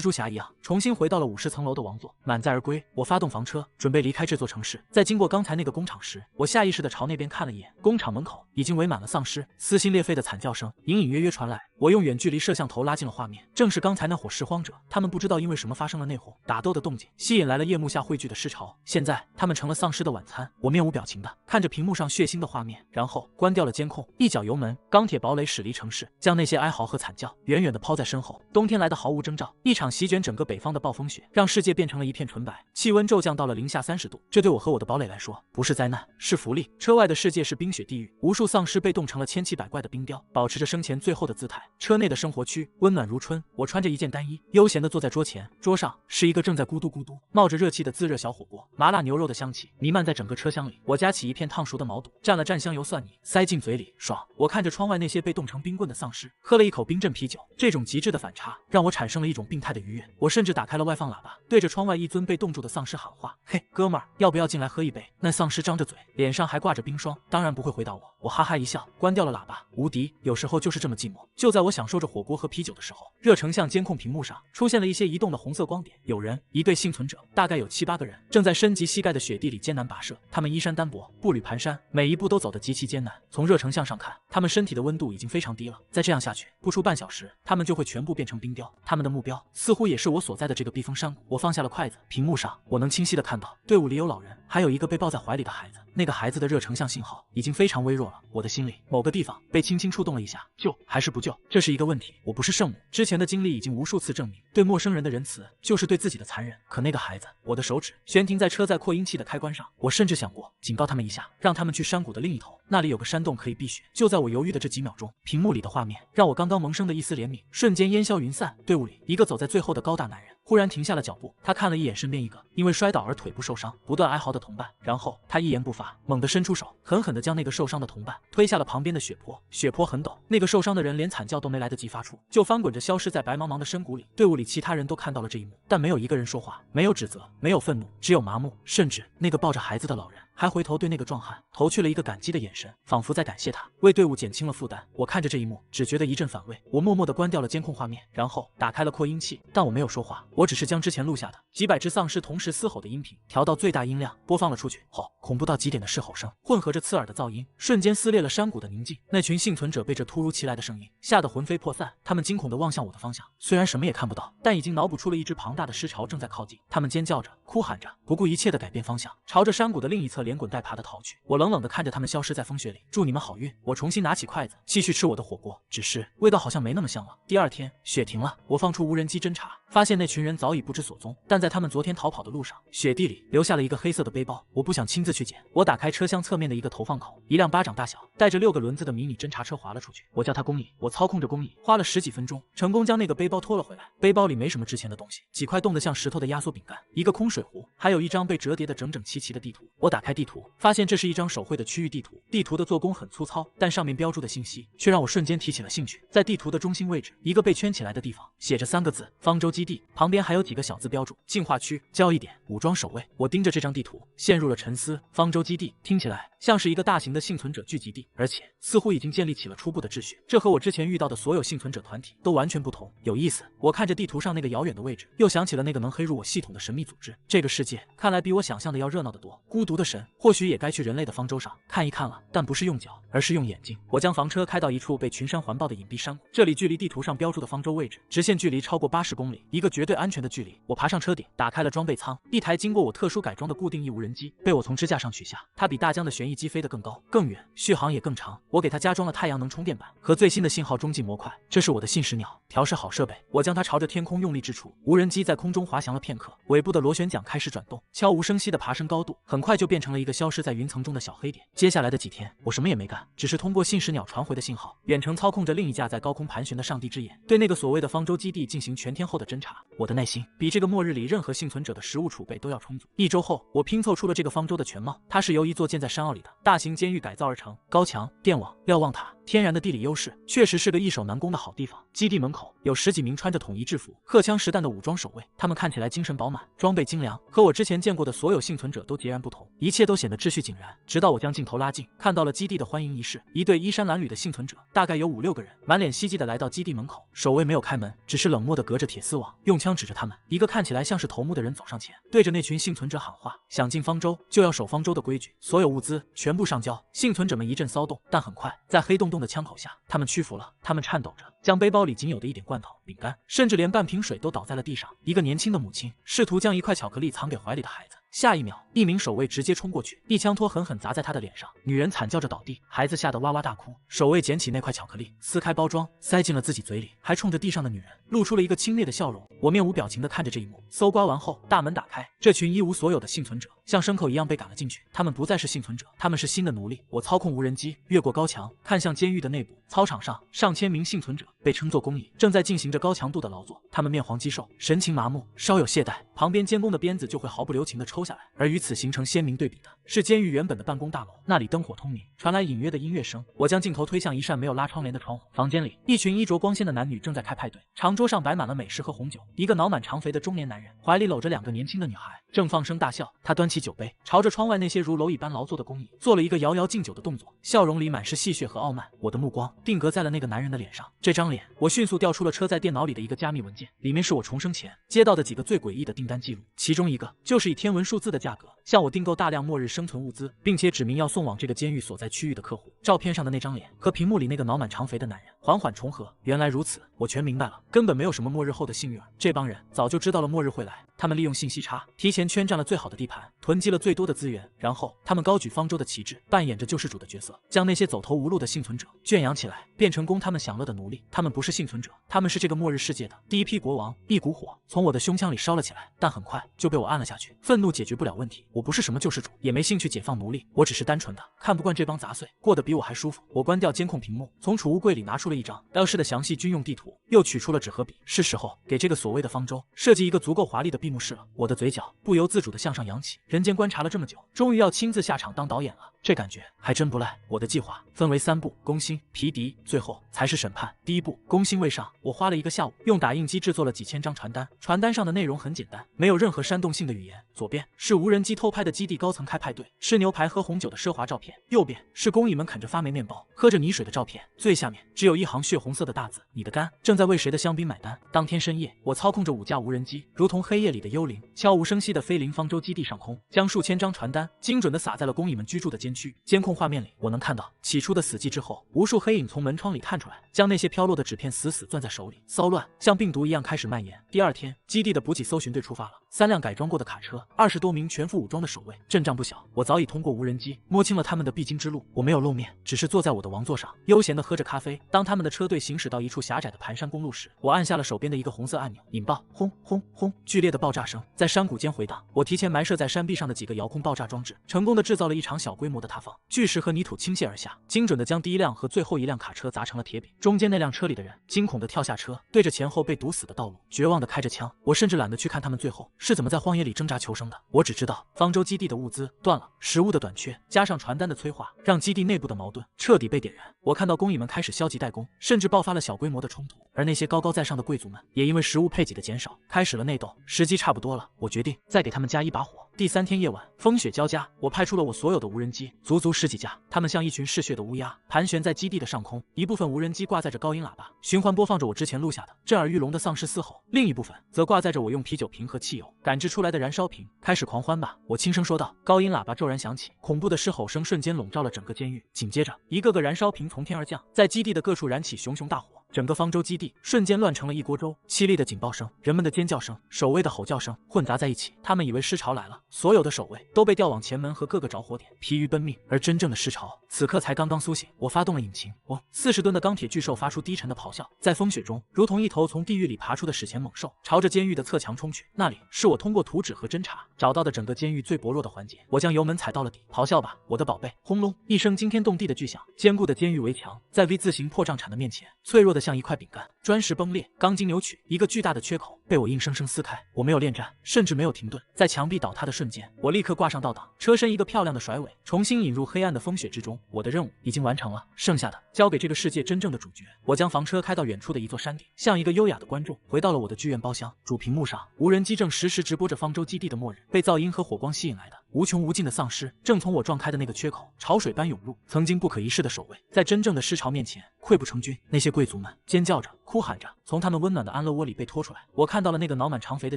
蛛侠一样重新回到了50层楼的王座。满载而归，我发动房车，准备离开这座城市。在经过刚才那个工厂时，我下意识的朝那边看了一眼，工厂门口已经围满了丧尸，撕心裂肺的惨叫声隐隐约约传来。我用远距离摄像头拉近了画面，正是刚才那伙拾荒者，他们不知道因为什么发生了内讧，打斗的动静吸引来了夜幕下汇聚的尸潮。现在他们成了丧尸的晚餐。我面无表情的看着屏幕上血腥的画面，然后关掉了监控，一脚油门，钢铁堡垒驶离城市，将那些哀嚎和惨叫远远的抛在身后。冬天来的毫无征兆，一场席卷整个北方的暴风雪让世界变成了一片纯白，气温骤降到了零下30度。这对我和我的堡垒来说不是灾难，是福利。车外的世界是冰雪地狱，无数丧尸被冻成了千奇百怪的冰雕，保持着生前最后的姿态。车内的生活区温暖如春，我穿着一件单衣，悠闲地坐在桌前，桌上是一个正在咕嘟咕嘟冒着热气的自热小火锅，麻辣牛肉的香气弥漫在整个车厢里。我夹起一片烫熟的毛肚，蘸了蘸香油蒜泥，塞进嘴里，爽。我看着窗外那些被冻成冰棍的丧尸，喝了一口冰镇啤酒，这种极致的反差让我产生了一种病态的愉悦。我甚至打开了外放喇叭，对着窗外一尊被冻住的丧尸喊话：“嘿，哥们儿，要不要进来喝一杯？”那丧尸张着嘴，脸上还挂着冰霜，当然不会回答我。我哈哈一笑，关掉了喇叭。无敌，有时候就是这么寂寞。就在我享受着火锅和啤酒的时候，热成像监控屏幕上出现了一些移动的红色光点，有人，一对幸存者，大概有7、8个人，正在深及膝盖的雪地里艰难跋涉。他们衣衫单薄，步履蹒跚，每一步都走得极其艰难。从热成像上看，他们身体的温度已经非常低了，再这样下去，不出半小时，他们就会全部变成冰雕。他们的目标似乎也是我所在的这个避风山谷。我放下了筷子，屏幕上我能清晰地看到，队伍里有老人，还有一个被抱在怀里的孩子。那个孩子的热成像信号已经非常微弱了，我的心里某个地方被轻轻触动了一下。救还是不救，这是一个问题。我不是圣母，之前的经历已经无数次证明，对陌生人的仁慈就是对自己的残忍。可那个孩子，我的手指悬停在车载扩音器的开关上，我甚至想过警告他们一下，让他们去山谷的另一头，那里有个山洞可以避雪。就在我犹豫的这几秒钟，屏幕里的画面让我刚刚萌生的一丝怜悯瞬间烟消云散。队伍里一个走在最后的高大男人忽然停下了脚步，他看了一眼身边一个因为摔倒而腿部受伤不断哀嚎的同伴，然后他一言不发，猛地伸出手，狠狠地将那个受伤的同伴推下了旁边的雪坡。雪坡很陡，那个受伤的人连惨叫都没来得及发出，就翻滚着消失在白茫茫的深谷里。队伍里其他人都看到了这一幕，但没有一个人说话，没有指责，没有愤怒，只有麻木。甚至那个抱着孩子的老人还回头对那个壮汉投去了一个感激的眼神，仿佛在感谢他为队伍减轻了负担。我看着这一幕，只觉得一阵反胃。我默默地关掉了监控画面，然后打开了扩音器，但我没有说话，我只是将之前录下的几百只丧尸同时嘶吼的音频调到最大音量播放了出去。吼，恐怖到极点的狮吼声混合着刺耳的噪音，瞬间撕裂了山谷的宁静。那群幸存者被这突如其来的声音吓得魂飞魄散，他们惊恐地望向我的方向，虽然什么也看不到，但已经脑补出了一支庞大的尸潮正在靠近。他们尖叫着，哭喊着，不顾一切地改变方向，朝着山谷的另一侧连滚带爬地逃去。我冷冷地看着他们消失在风雪里，祝你们好运。我重新拿起筷子，继续吃我的火锅，只是味道好像没那么香了。第二天，雪停了，我放出无人机侦查，发现那群人早已不知所踪，但在他们昨天逃跑的路上，雪地里留下了一个黑色的背包。我不想亲自去捡，我打开车厢侧面的一个投放口，一辆巴掌大小、带着6个轮子的迷你侦察车滑了出去。我叫它公蚁，我操控着公蚁，花了10几分钟，成功将那个背包拖了回来。背包里没什么值钱的东西，几块冻得像石头的压缩饼干，一个空水壶，还有一张被折叠的整整齐齐的地图。我打开地图，发现这是一张手绘的区域地图，地图的做工很粗糙，但上面标注的信息却让我瞬间提起了兴趣。在地图的中心位置，一个被圈起来的地方，写着3个字：方舟基地，旁边还有几个小字标注：进化区、交易点、武装守卫。我盯着这张地图，陷入了沉思。方舟基地听起来像是一个大型的幸存者聚集地，而且似乎已经建立起了初步的秩序，这和我之前遇到的所有幸存者团体都完全不同。有意思，我看着地图上那个遥远的位置，又想起了那个能黑入我系统的神秘组织。这个世界看来比我想象的要热闹得多。孤独的神或许也该去人类的方舟上看一看了，但不是用脚，而是用眼睛。我将房车开到一处被群山环抱的隐蔽山谷，这里距离地图上标注的方舟位置直线距离超过80公里，一个绝对安全的距离。我爬上车顶，打开了装备舱，一台经过我特殊改装的固定翼无人机被我从支架上取下，它比大疆的旋翼机飞得更高、更远，续航也更长。我给它加装了太阳能充电板和最新的信号中继模块，这是我的信使鸟，调试好设备，我将它朝着天空用力掷出，无人机在空中滑翔了片刻，尾部的螺旋桨开始转动，悄无声息地爬升高度，很快就变成了了一个消失在云层中的小黑点。接下来的几天，我什么也没干，只是通过信使鸟传回的信号，远程操控着另一架在高空盘旋的上帝之眼，对那个所谓的方舟基地进行全天候的侦查。我的耐心比这个末日里任何幸存者的食物储备都要充足。1周后，我拼凑出了这个方舟的全貌。它是由一座建在山坳里的大型监狱改造而成，高墙、电网、瞭望塔，天然的地理优势，确实是个易守难攻的好地方。基地门口有10几名穿着统一制服、荷枪实弹的武装守卫，他们看起来精神饱满，装备精良，和我之前见过的所有幸存者都截然不同，一切都显得秩序井然。直到我将镜头拉近，看到了基地的欢迎仪式，一队衣衫褴褛的幸存者，大概有5、6个人，满脸希冀地来到基地门口。守卫没有开门，只是冷漠地隔着铁丝网，用枪指着他们。一个看起来像是头目的人走上前，对着那群幸存者喊话：想进方舟就要守方舟的规矩，所有物资全部上交。幸存者们一阵骚动，但很快在黑洞洞的枪口下，他们屈服了。他们颤抖着将背包里仅有的一点罐头、饼干，甚至连半瓶水都倒在了地上。一个年轻的母亲试图将一块巧克力藏给怀里的孩子，下一秒，一名守卫直接冲过去，一枪托狠狠砸在他的脸上，女人惨叫着倒地，孩子吓得哇哇大哭。守卫捡起那块巧克力，撕开包装，塞进了自己嘴里，还冲着地上的女人露出了一个轻蔑的笑容。我面无表情地看着这一幕。搜刮完后，大门打开，这群一无所有的幸存者像牲口一样被赶了进去。他们不再是幸存者，他们是新的奴隶。我操控无人机越过高墙，看向监狱的内部。操场上，上千名幸存者被称作工蚁，正在进行着高强度的劳作。他们面黄肌瘦，神情麻木，稍有懈怠，旁边监工的鞭子就会毫不留情地抽下来。而与此形成鲜明对比的是监狱原本的办公大楼，那里灯火通明，传来隐约的音乐声。我将镜头推向一扇没有拉窗帘的窗户，房间里一群衣着光鲜的男女正在开派对，长桌上摆满了美食和红酒。一个脑满肠肥的中年男人怀里搂着2个年轻的女孩，正放声大笑。他端起酒杯，朝着窗外那些如蝼蚁般劳作的工蚁做了一个遥遥敬酒的动作，笑容里满是戏谑和傲慢。我的目光定格在了那个男人的脸上，这张脸，我迅速调出了车载电脑里的一个加密文件，里面是我重生前接到的几个最诡异的订单记录，其中一个就是以天文数字的价格向我订购大量末日生存物资，并且指明要送往这个监狱所在区域的客户。照片上的那张脸和屏幕里那个脑满肠肥的男人缓缓重合，原来如此，我全明白了，根本没有什么末日后的幸运儿，这帮人早就知道了末日会来，他们利用信息差提前圈占了最好的地盘，囤积了最多的资源，然后他们高举方舟的旗帜，扮演着救世主的角色，将那些走投无路的幸存者圈养起来，变成供他们享乐的奴隶。他们不是幸存者，他们是这个末日世界的第一批国王。一股火从我的胸腔里烧了起来，但很快就被我按了下去。愤怒解决不了问题，我不是什么救世主，也没兴趣解放奴隶，我只是单纯的看不惯这帮杂碎过得比我还舒服。我关掉监控屏幕，从储物柜里拿出了一张L4的详细军用地图，又取出了纸和笔，是时候给这个所谓的方舟设计一个足够华丽的闭幕式了。我的嘴角不由自主地向上扬起，人间观察了这么久，终于要亲自下场当导演了，这感觉还真不赖。我的计划分为3步：攻心、皮敌，最后才是审判。第1步，攻心未上，我花了1个下午用打印机制作了几千张传单，传单上的内容很简单，没有任何煽动性的语言。左边是无人机偷拍的基地高层开派对、吃牛排喝红酒的奢华照片，右边是工蚁们啃着发霉面包、喝着泥水的照片，最下面只有一行血红色的大字：你的肝正在为谁的香槟买单。当天深夜，我操控着5架无人机，如同黑夜里的幽灵，悄无声息地飞临方舟基地上空，将数千张传单精准地撒在了工蚁们居住的监区。监控画面里，我能看到起初的死寂之后，无数黑影从门窗里探出来，将那些飘落的纸片死死攥在手里。骚乱像病毒一样开始蔓延。第2天，基地的补给搜寻队出发了，3辆改装过的卡车，20多名全副武装的守卫，阵仗不小。我早已通过无人机摸清了他们的必经之路。我没有露面，只是坐在我的王座上，悠闲地喝着咖啡。当他们的车队行驶到一处狭窄的盘山公路时，我按下了手边的一个红色按钮，引爆，轰轰轰，剧烈的爆炸声在山谷间回荡。我提前埋设在山壁上的几个遥控爆炸装置，成功地制造了一场小规模的塌方，巨石和泥土倾泻而下，精准地将第1辆和最后1辆卡车砸成了铁饼。中间那辆车里的人惊恐地跳下车，对着前后被堵死的道路绝望地开着枪。我甚至懒得去看他们最后是怎么在荒野里挣扎求生的。我只知道方舟基地的物资断了，食物的短缺加上传单的催化，让基地内部的矛盾彻底被点燃。我看到工蚁们开始消极怠工，甚至爆发了小规模的冲突，而那些高高在上的贵族们也因为食物配给的减少开始了内斗。时机差不多了，我决定再给他们加一把火。第3天夜晚，风雪交加，我派出了我所有的无人机，足足10几架，它们像一群嗜血的乌鸦，盘旋在基地的上空。一部分无人机挂载着高音喇叭，循环播放着我之前录下的震耳欲聋的丧尸嘶吼；另一部分则挂载着我用啤酒瓶和汽油感知出来的燃烧瓶。开始狂欢吧，我轻声说道。高音喇叭骤然响起，恐怖的狮吼声瞬间笼罩了整个监狱。紧接着，一个个燃烧瓶从天而降，在基地的各处燃起熊熊大火。整个方舟基地瞬间乱成了一锅粥，凄厉的警报声、人们的尖叫声、守卫的吼叫声混杂在一起。他们以为尸潮来了，所有的守卫都被调往前门和各个着火点，疲于奔命。而真正的尸潮此刻才刚刚苏醒。我发动了引擎，40吨的钢铁巨兽发出低沉的咆哮，在风雪中如同一头从地狱里爬出的史前猛兽，朝着监狱的侧墙冲去。那里是我通过图纸和侦查找到的整个监狱最薄弱的环节。我将油门踩到了底，咆哮吧，我的宝贝！轰隆一声惊天动地的巨响，坚固的监狱围墙在 V 字形破障铲的面前，脆弱的像一块饼干。砖石崩裂，钢筋扭曲，一个巨大的缺口被我硬生生撕开。我没有恋战，甚至没有停顿，在墙壁倒塌的瞬间，我立刻挂上倒档，车身一个漂亮的甩尾，重新引入黑暗的风雪之中。我的任务已经完成了，剩下的交给这个世界真正的主角。我将房车开到远处的一座山顶，像一个优雅的观众回到了我的剧院包厢。主屏幕上，无人机正实时直播着方舟基地的末日。被噪音和火光吸引来的无穷无尽的丧尸，正从我撞开的那个缺口潮水般涌入。曾经不可一世的守卫，在真正的尸潮面前溃不成军。那些贵族们尖叫着，哭喊着，从他们温暖的安乐窝里被拖出来。我看到了那个脑满肠肥的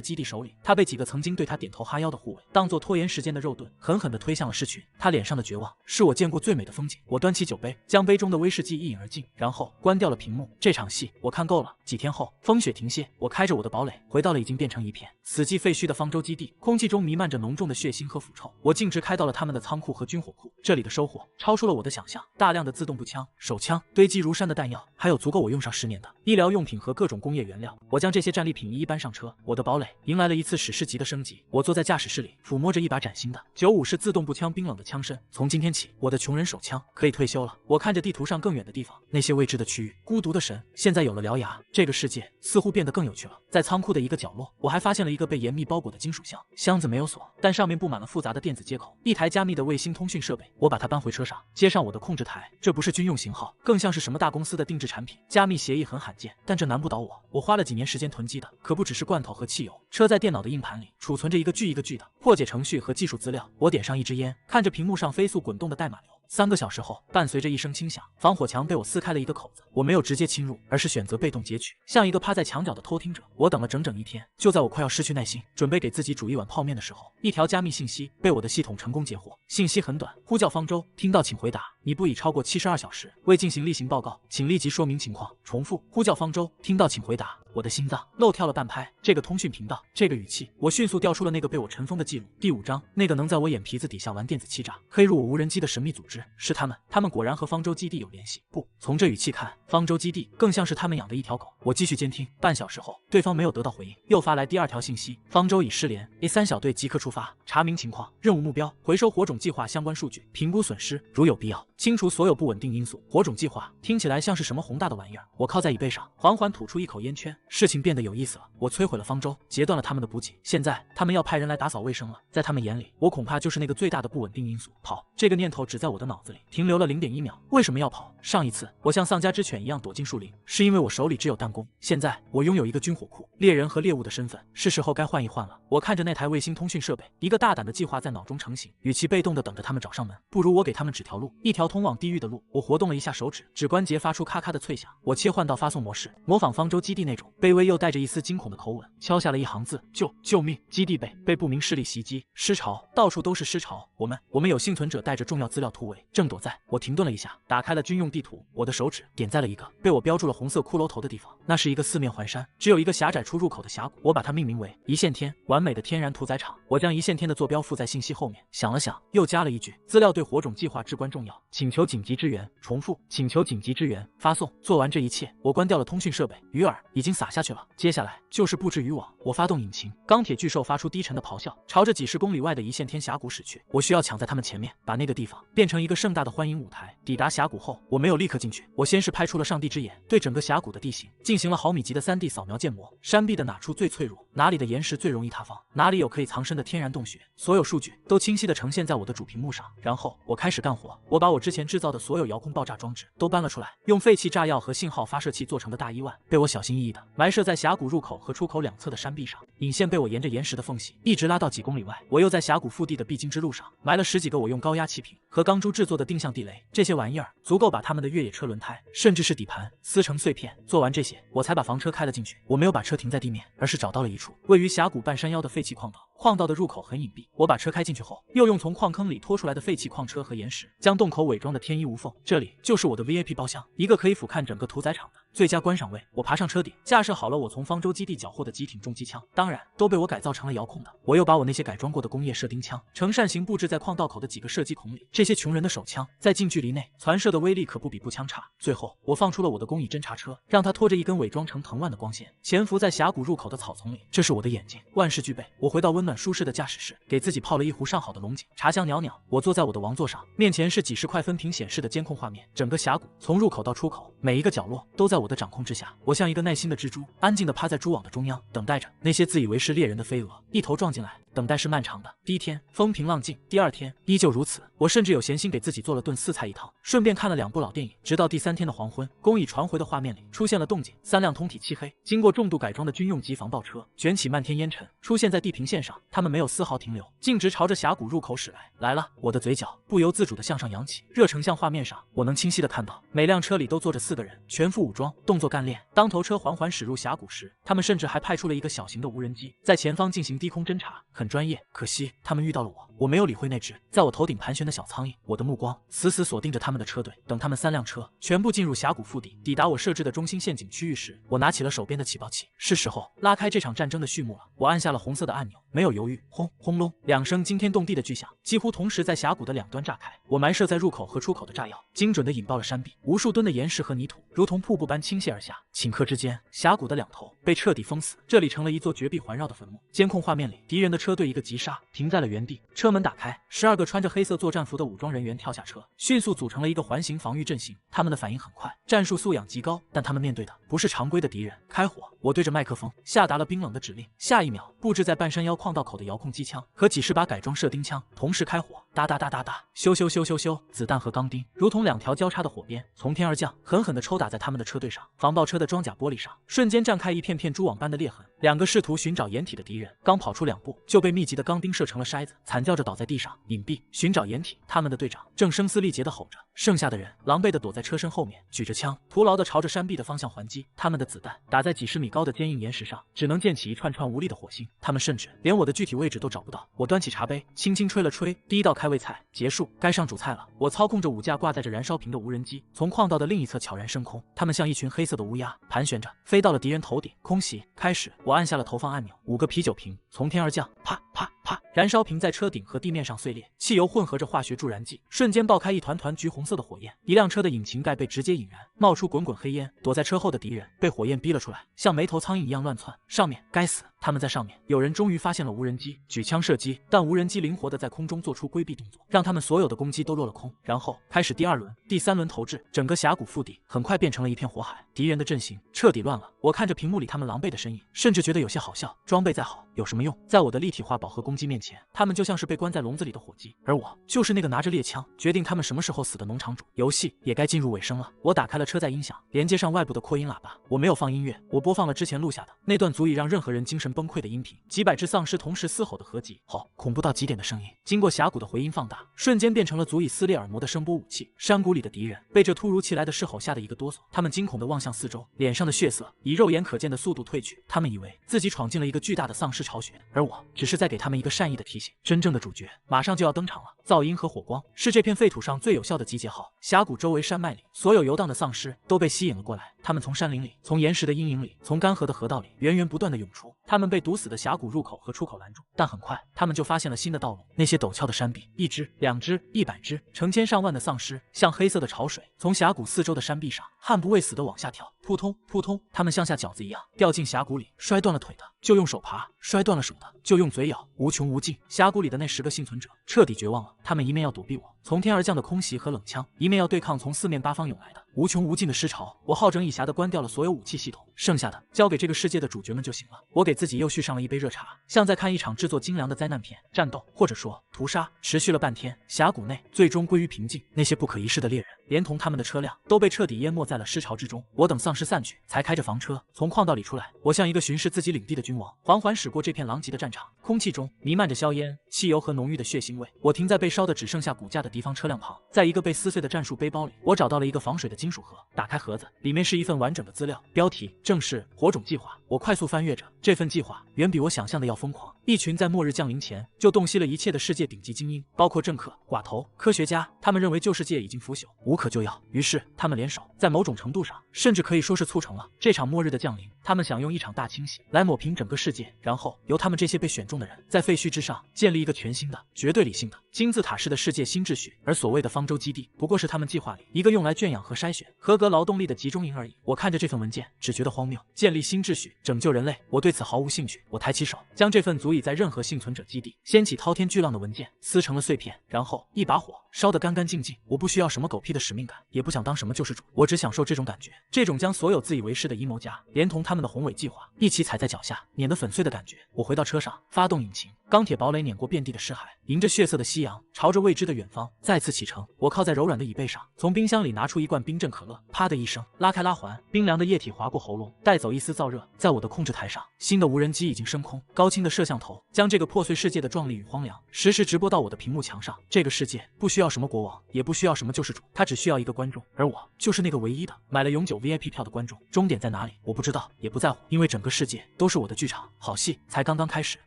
基地首领，他被几个曾经对他点头哈腰的护卫当作拖延时间的肉盾，狠狠地推向了狮群。他脸上的绝望是我见过最美的风景。我端起酒杯，将杯中的威士忌一饮而尽，然后关掉了屏幕。这场戏我看够了。几天后，风雪停歇，我开着我的堡垒回到了已经变成一片死寂废墟的方舟基地，空气中弥漫着浓重的血腥和腐臭。我径直开到了他们的仓库和军火库，这里的收获超出了我的想象，大量的自动步枪、手枪，堆积如山的弹药，还有足够我用上10年的医疗用品和各种工业原料。我将这些战利品一一搬上车，我的堡垒迎来了一次史诗级的升级。我坐在驾驶室里，抚摸着一把崭新的95式自动步枪，冰冷的枪身。从今天起，我的穷人手枪可以退休了。我看着地图上更远的地方，那些未知的区域，孤独的神现在有了獠牙，这个世界似乎变得更有趣了。在仓库的一个角落，我还发现了一个被严密包裹的金属箱，箱子没有锁，但上面布满了复杂的电子接口，一台加密的卫星通讯设备。我把它搬回车上，接上我的控制台。这不是军用型号，更像是什么大公司的定制产品。加密协议很罕见，但这难不倒我。我花了几年时间囤积的，可不只是罐头和汽油。车在电脑的硬盘里储存着一个巨的破解程序和技术资料。我点上一支烟，看着屏幕上飞速滚动的代码流。3个小时后，伴随着一声轻响，防火墙被我撕开了一个口子。我没有直接侵入，而是选择被动截取，像一个趴在墙角的偷听者。我等了整整1天，就在我快要失去耐心，准备给自己煮一碗泡面的时候，一条加密信息被我的系统成功截获。信息很短：呼叫方舟，听到请回答，你不已超过72小时，未进行例行报告，请立即说明情况。重复：呼叫方舟，听到请回答。我的心脏漏跳了半拍。这个通讯频道，这个语气，我迅速调出了那个被我尘封的记录。第5章，那个能在我眼皮子底下玩电子欺诈、黑入我无人机的神秘组织，是他们。他们果然和方舟基地有联系。不，从这语气看，方舟基地更像是他们养的一条狗。我继续监听，半小时后，对方没有得到回应，又发来第2条信息：方舟已失联 ，A3 小队即刻出发，查明情况，任务目标：回收火种计划相关数据，评估损失，如有必要，清除所有不稳定因素。火种计划听起来像是什么宏大的玩意儿。我靠在椅背上，缓缓吐出一口烟圈。事情变得有意思了。我摧毁了方舟，截断了他们的补给，现在他们要派人来打扫卫生了。在他们眼里，我恐怕就是那个最大的不稳定因素。跑，这个念头只在我的脑子里停留了0.1秒。为什么要跑？上一次我像丧家之犬一样躲进树林，是因为我手里只有弹弓。现在我拥有一个军火库，猎人和猎物的身份，是时候该换一换了。我看着那台卫星通讯设备，一个大胆的计划在脑中成型。与其被动的等着他们找上门，不如我给他们指条路，一条通往地狱的路。我活动了一下手指，指关节发出咔咔的脆响。我切换到发送模式，模仿方舟基地那种卑微又带着一丝惊恐的口吻，敲下了一行字：救命！基地被不明势力袭击，尸潮，到处都是尸潮。我们有幸存者带着重要资料突围，正躲在……我停顿了一下，打开了军用地图，我的手指点在了一个被我标注了红色骷髅头的地方，那是一个四面环山，只有一个狭窄出入口的峡谷。我把它命名为一线天，完美的天然屠宰场。我将一线天的坐标附在信息后面，想了想，又加了一句：资料对火种计划至关重要，请求紧急支援。重复：请求紧急支援。发送。做完这一切，我关掉了通讯设备，鱼饵已经撒下去了，接下来就是布置渔网。我发动引擎，钢铁巨兽发出低沉的咆哮，朝着几十公里外的一线天峡谷驶去。我需要抢在他们前面，把那个地方变成一个盛大的欢迎舞台。抵达峡谷后，我没有立刻进去，我先是拍出了上帝之眼，对整个峡谷的地形进行了毫米级的3D 扫描建模。山壁的哪处最脆弱，哪里的岩石最容易塌方，哪里有可以藏身的天然洞穴，所有数据都清晰地呈现在我的主屏幕上。然后我开始干活，我把我之前制造的所有遥控爆炸装置都搬了出来，用废弃炸药和信号发射器做成的大伊万被我小心翼翼地埋设在峡谷入口和出口两侧的山壁上。引线被我沿着岩石的缝隙一直拉到几公里外。我又在峡谷腹地的必经之路上埋了10几个我用高压气瓶和钢珠制作的定向地雷，这些玩意儿足够把他们的越野车轮胎甚至是底盘撕成碎片。做完这些，我才把房车开了进去。我没有把车停在地面，而是找到了一处位于峡谷半山腰的废弃矿道。矿道的入口很隐蔽，我把车开进去后，又用从矿坑里拖出来的废弃矿车和岩石，将洞口伪装的天衣无缝。这里就是我的 VIP 包厢，一个可以俯瞰整个屠宰场的最佳观赏位。我爬上车顶，架设好了我从方舟基地缴获的几挺重机枪，当然都被我改造成了遥控的。我又把我那些改装过的工业射钉枪呈扇形布置在矿道口的几个射击孔里。这些穷人的手枪在近距离内传射的威力可不比步枪差。最后，我放出了我的工蚁侦察车，让它拖着一根伪装成藤蔓的光线，潜伏在峡谷入口的草丛里。这是我的眼睛，万事俱备。我回到温暖舒适的驾驶室，给自己泡了一壶上好的龙井，茶香袅袅。我坐在我的王座上，面前是几十块分屏显示的监控画面，整个峡谷从入口到出口，每一个角落都在我的掌控之下。我像一个耐心的蜘蛛，安静地趴在蛛网的中央，等待着那些自以为是猎人的飞蛾一头撞进来。等待是漫长的。第一天风平浪静，第二天依旧如此。我甚至有闲心给自己做了顿4菜一汤，顺便看了2部老电影。直到第3天的黄昏，工蚁传回的画面里出现了动静，3辆通体漆黑、经过重度改装的军用级防爆车卷起漫天烟尘，出现在地平线上。他们没有丝毫停留，径直朝着峡谷入口驶来。来了！我的嘴角不由自主地向上扬起。热成像画面上，我能清晰地看到每辆车里都坐着4个人，全副武装，动作干练。当头车缓缓驶入峡谷时，他们甚至还派出了一个小型的无人机，在前方进行低空侦察，很专业。可惜他们遇到了我，我没有理会那只在我头顶盘旋的小苍蝇，我的目光死死锁定着他们的车队。等他们3辆车全部进入峡谷腹地，抵达我设置的中心陷阱区域时，我拿起了手边的起爆器，是时候拉开这场战争的序幕了。我按下了红色的按钮，没有犹豫，轰轰隆，2声惊天动地的巨响，几乎同时在峡谷的2端炸开。我埋设在入口和出口的炸药，精准地引爆了山壁，无数吨的岩石和泥土如同瀑布般倾泻而下。顷刻之间，峡谷的2头被彻底封死，这里成了一座绝壁环绕的坟墓。监控画面里，敌人的车队一个急刹，停在了原地，车门打开，12个穿着黑色作战服的武装人员跳下车，迅速组成了一个环形防御阵型。他们的反应很快，战术素养极高，但他们面对的不是常规的敌人。开火！我对着麦克风下达了冰冷的指令。下一秒，布置在半山腰矿道口的遥控机枪和几十把改装射钉枪同时开火，哒哒哒哒哒，咻咻咻咻咻，子弹和钢钉如同2条交叉的火鞭从天而降，狠狠地抽打在他们的车队上。防爆车的装甲玻璃上瞬间绽开一片片蛛网般的裂痕。2个试图寻找掩体的敌人刚跑出2步，就被密集的钢钉射成了筛子，惨叫着倒在地上。隐蔽，寻找掩体。他们的队长正声嘶力竭地吼着，剩下的人狼狈地躲在车身后面，举着枪，徒劳地朝着山壁的方向还击。他们的子弹打在几十米高的坚硬岩石上，只能溅起一串串无力的火星。他们甚至连我的具体位置都找不到。我端起茶杯，轻轻吹了吹，第1道开胃菜结束，该上主菜了。我操控着5架挂载着燃烧瓶的无人机，从矿道的另一侧悄然升空。它们像一群黑色的乌鸦，盘旋着飞到了敌人头顶。空袭开始，我按下了投放按钮，5个啤酒瓶从天而降，啪啪啪，燃烧瓶在车顶和地面上碎裂，汽油混合着化学助燃剂，瞬间爆开一团团橘红色的火焰。一辆车的引擎盖被直接引燃，冒出滚滚黑烟。躲在车后的敌人被火焰逼了出来，像没头苍蝇一样乱窜。上面，该死！他们在上面。有人终于发现了无人机，举枪射击，但无人机灵活地在空中做出规避动作，让他们所有的攻击都落了空。然后开始第2轮、第3轮投掷，整个峡谷腹地很快变成了一片火海，敌人的阵型彻底乱了。我看着屏幕里他们狼狈的身影，甚至觉得有些好笑。装备再好有什么用？在我的立体化饱和攻击面前，他们就像是被关在笼子里的火鸡，而我就是那个拿着猎枪决定他们什么时候死的农场主。游戏也该进入尾声了。我打开了车载音响，连接上外部的扩音喇叭。我没有放音乐，我播放了之前录下的那段足以让任何人精神崩溃的音频，几百只丧尸同时嘶吼的合集，恐怖到极点的声音，经过峡谷的回音放大，瞬间变成了足以撕裂耳膜的声波武器。山谷里的敌人被这突如其来的狮吼吓得一个哆嗦，他们惊恐地望向四周，脸上的血色以肉眼可见的速度褪去。他们以为自己闯进了一个巨大的丧尸巢穴，而我只是在给他们一个善意的提醒。真正的主角马上就要登场了，噪音和火光是这片废土上最有效的集结号。峡谷周围山脉里，所有游荡的丧尸都被吸引了过来，他们从山林里，从岩石的阴影里，从干涸的河道里源源不断的涌出。他们被堵死的峡谷入口和出口拦住，但很快他们就发现了新的道路。那些陡峭的山壁，1只、2只、100只，成千上万的丧尸像黑色的潮水，从峡谷四周的山壁上悍不畏死地往下跳，扑通扑通，他们像下饺子一样掉进峡谷里。摔断了腿的就用手爬，摔断了手的就用嘴咬，无穷无尽。峡谷里的那10个幸存者彻底绝望了，他们一面要躲避我从天而降的空袭和冷枪，一面要对抗从4面8方涌来的无穷无尽的尸潮。我好整以暇地关掉了所有武器系统，剩下的交给这个世界的主角们就行了。我给自己又续上了一杯热茶，像在看一场制作精良的灾难片。战斗或者说屠杀持续了半天，峡谷内最终归于平静。那些不可一世的猎人连同他们的车辆都被彻底淹没在了尸潮之中。我等丧尸散去，才开着房车从矿道里出来。我像一个巡视自己领地的君王缓缓驶过这片狼藉的战场，空气中弥漫着硝烟、汽油和浓郁的血腥味。我停在被烧得只剩下骨架的敌方车辆旁，在一个被撕碎的战术背包里，我找到了一个防水的金属盒。打开盒子，里面是一份完整的资料，标题正是火种计划。我快速翻阅着，这份计划远比我想象的要疯狂。一群在末日降临前就洞悉了一切的世界顶级精英，包括政客、寡头、科学家，他们认为旧世界已经腐朽，无可救药，于是他们联手，在某种程度上，甚至可以说是促成了这场末日的降临。他们想用一场大清洗来抹平整个世界，然后由他们这些被选中的人，在废墟之上建立一个全新的、绝对理性的金字塔式的世界新秩序。而所谓的方舟基地，不过是他们计划里一个用来圈养和筛选合格劳动力的集中营而已。我看着这份文件，只觉得荒谬。建立新秩序，拯救人类，我对此毫无兴趣。我抬起手，将这份足以在任何幸存者基地掀起滔天巨浪的文件撕成了碎片，然后一把火烧得干干净净。我不需要什么狗屁的使命感，也不想当什么救世主，我只享受这种感觉，这种将所有自以为是的阴谋家连同他们的宏伟计划一起踩在脚下，碾得粉碎的感觉。我回到车上，发动引擎，钢铁堡垒碾过遍地的尸骸，迎着血色的夕阳，朝着未知的远方再次启程。我靠在柔软的椅背上，从冰箱里拿出一罐冰镇可乐，啪的一声拉开拉环，冰凉的液体划过喉咙，带走一丝燥热。在我的控制台上，新的无人机已经升空，高清的摄像头将这个破碎世界的壮丽与荒凉实时直播到我的屏幕墙上。这个世界不需要什么国王，也不需要什么救世主，它只需要一个观众，而我就是那个唯一的买了永久 VIP 票的观众。终点在哪里？我不知道，也不在乎，因为整个世界都是我的剧场，好戏才刚刚开始。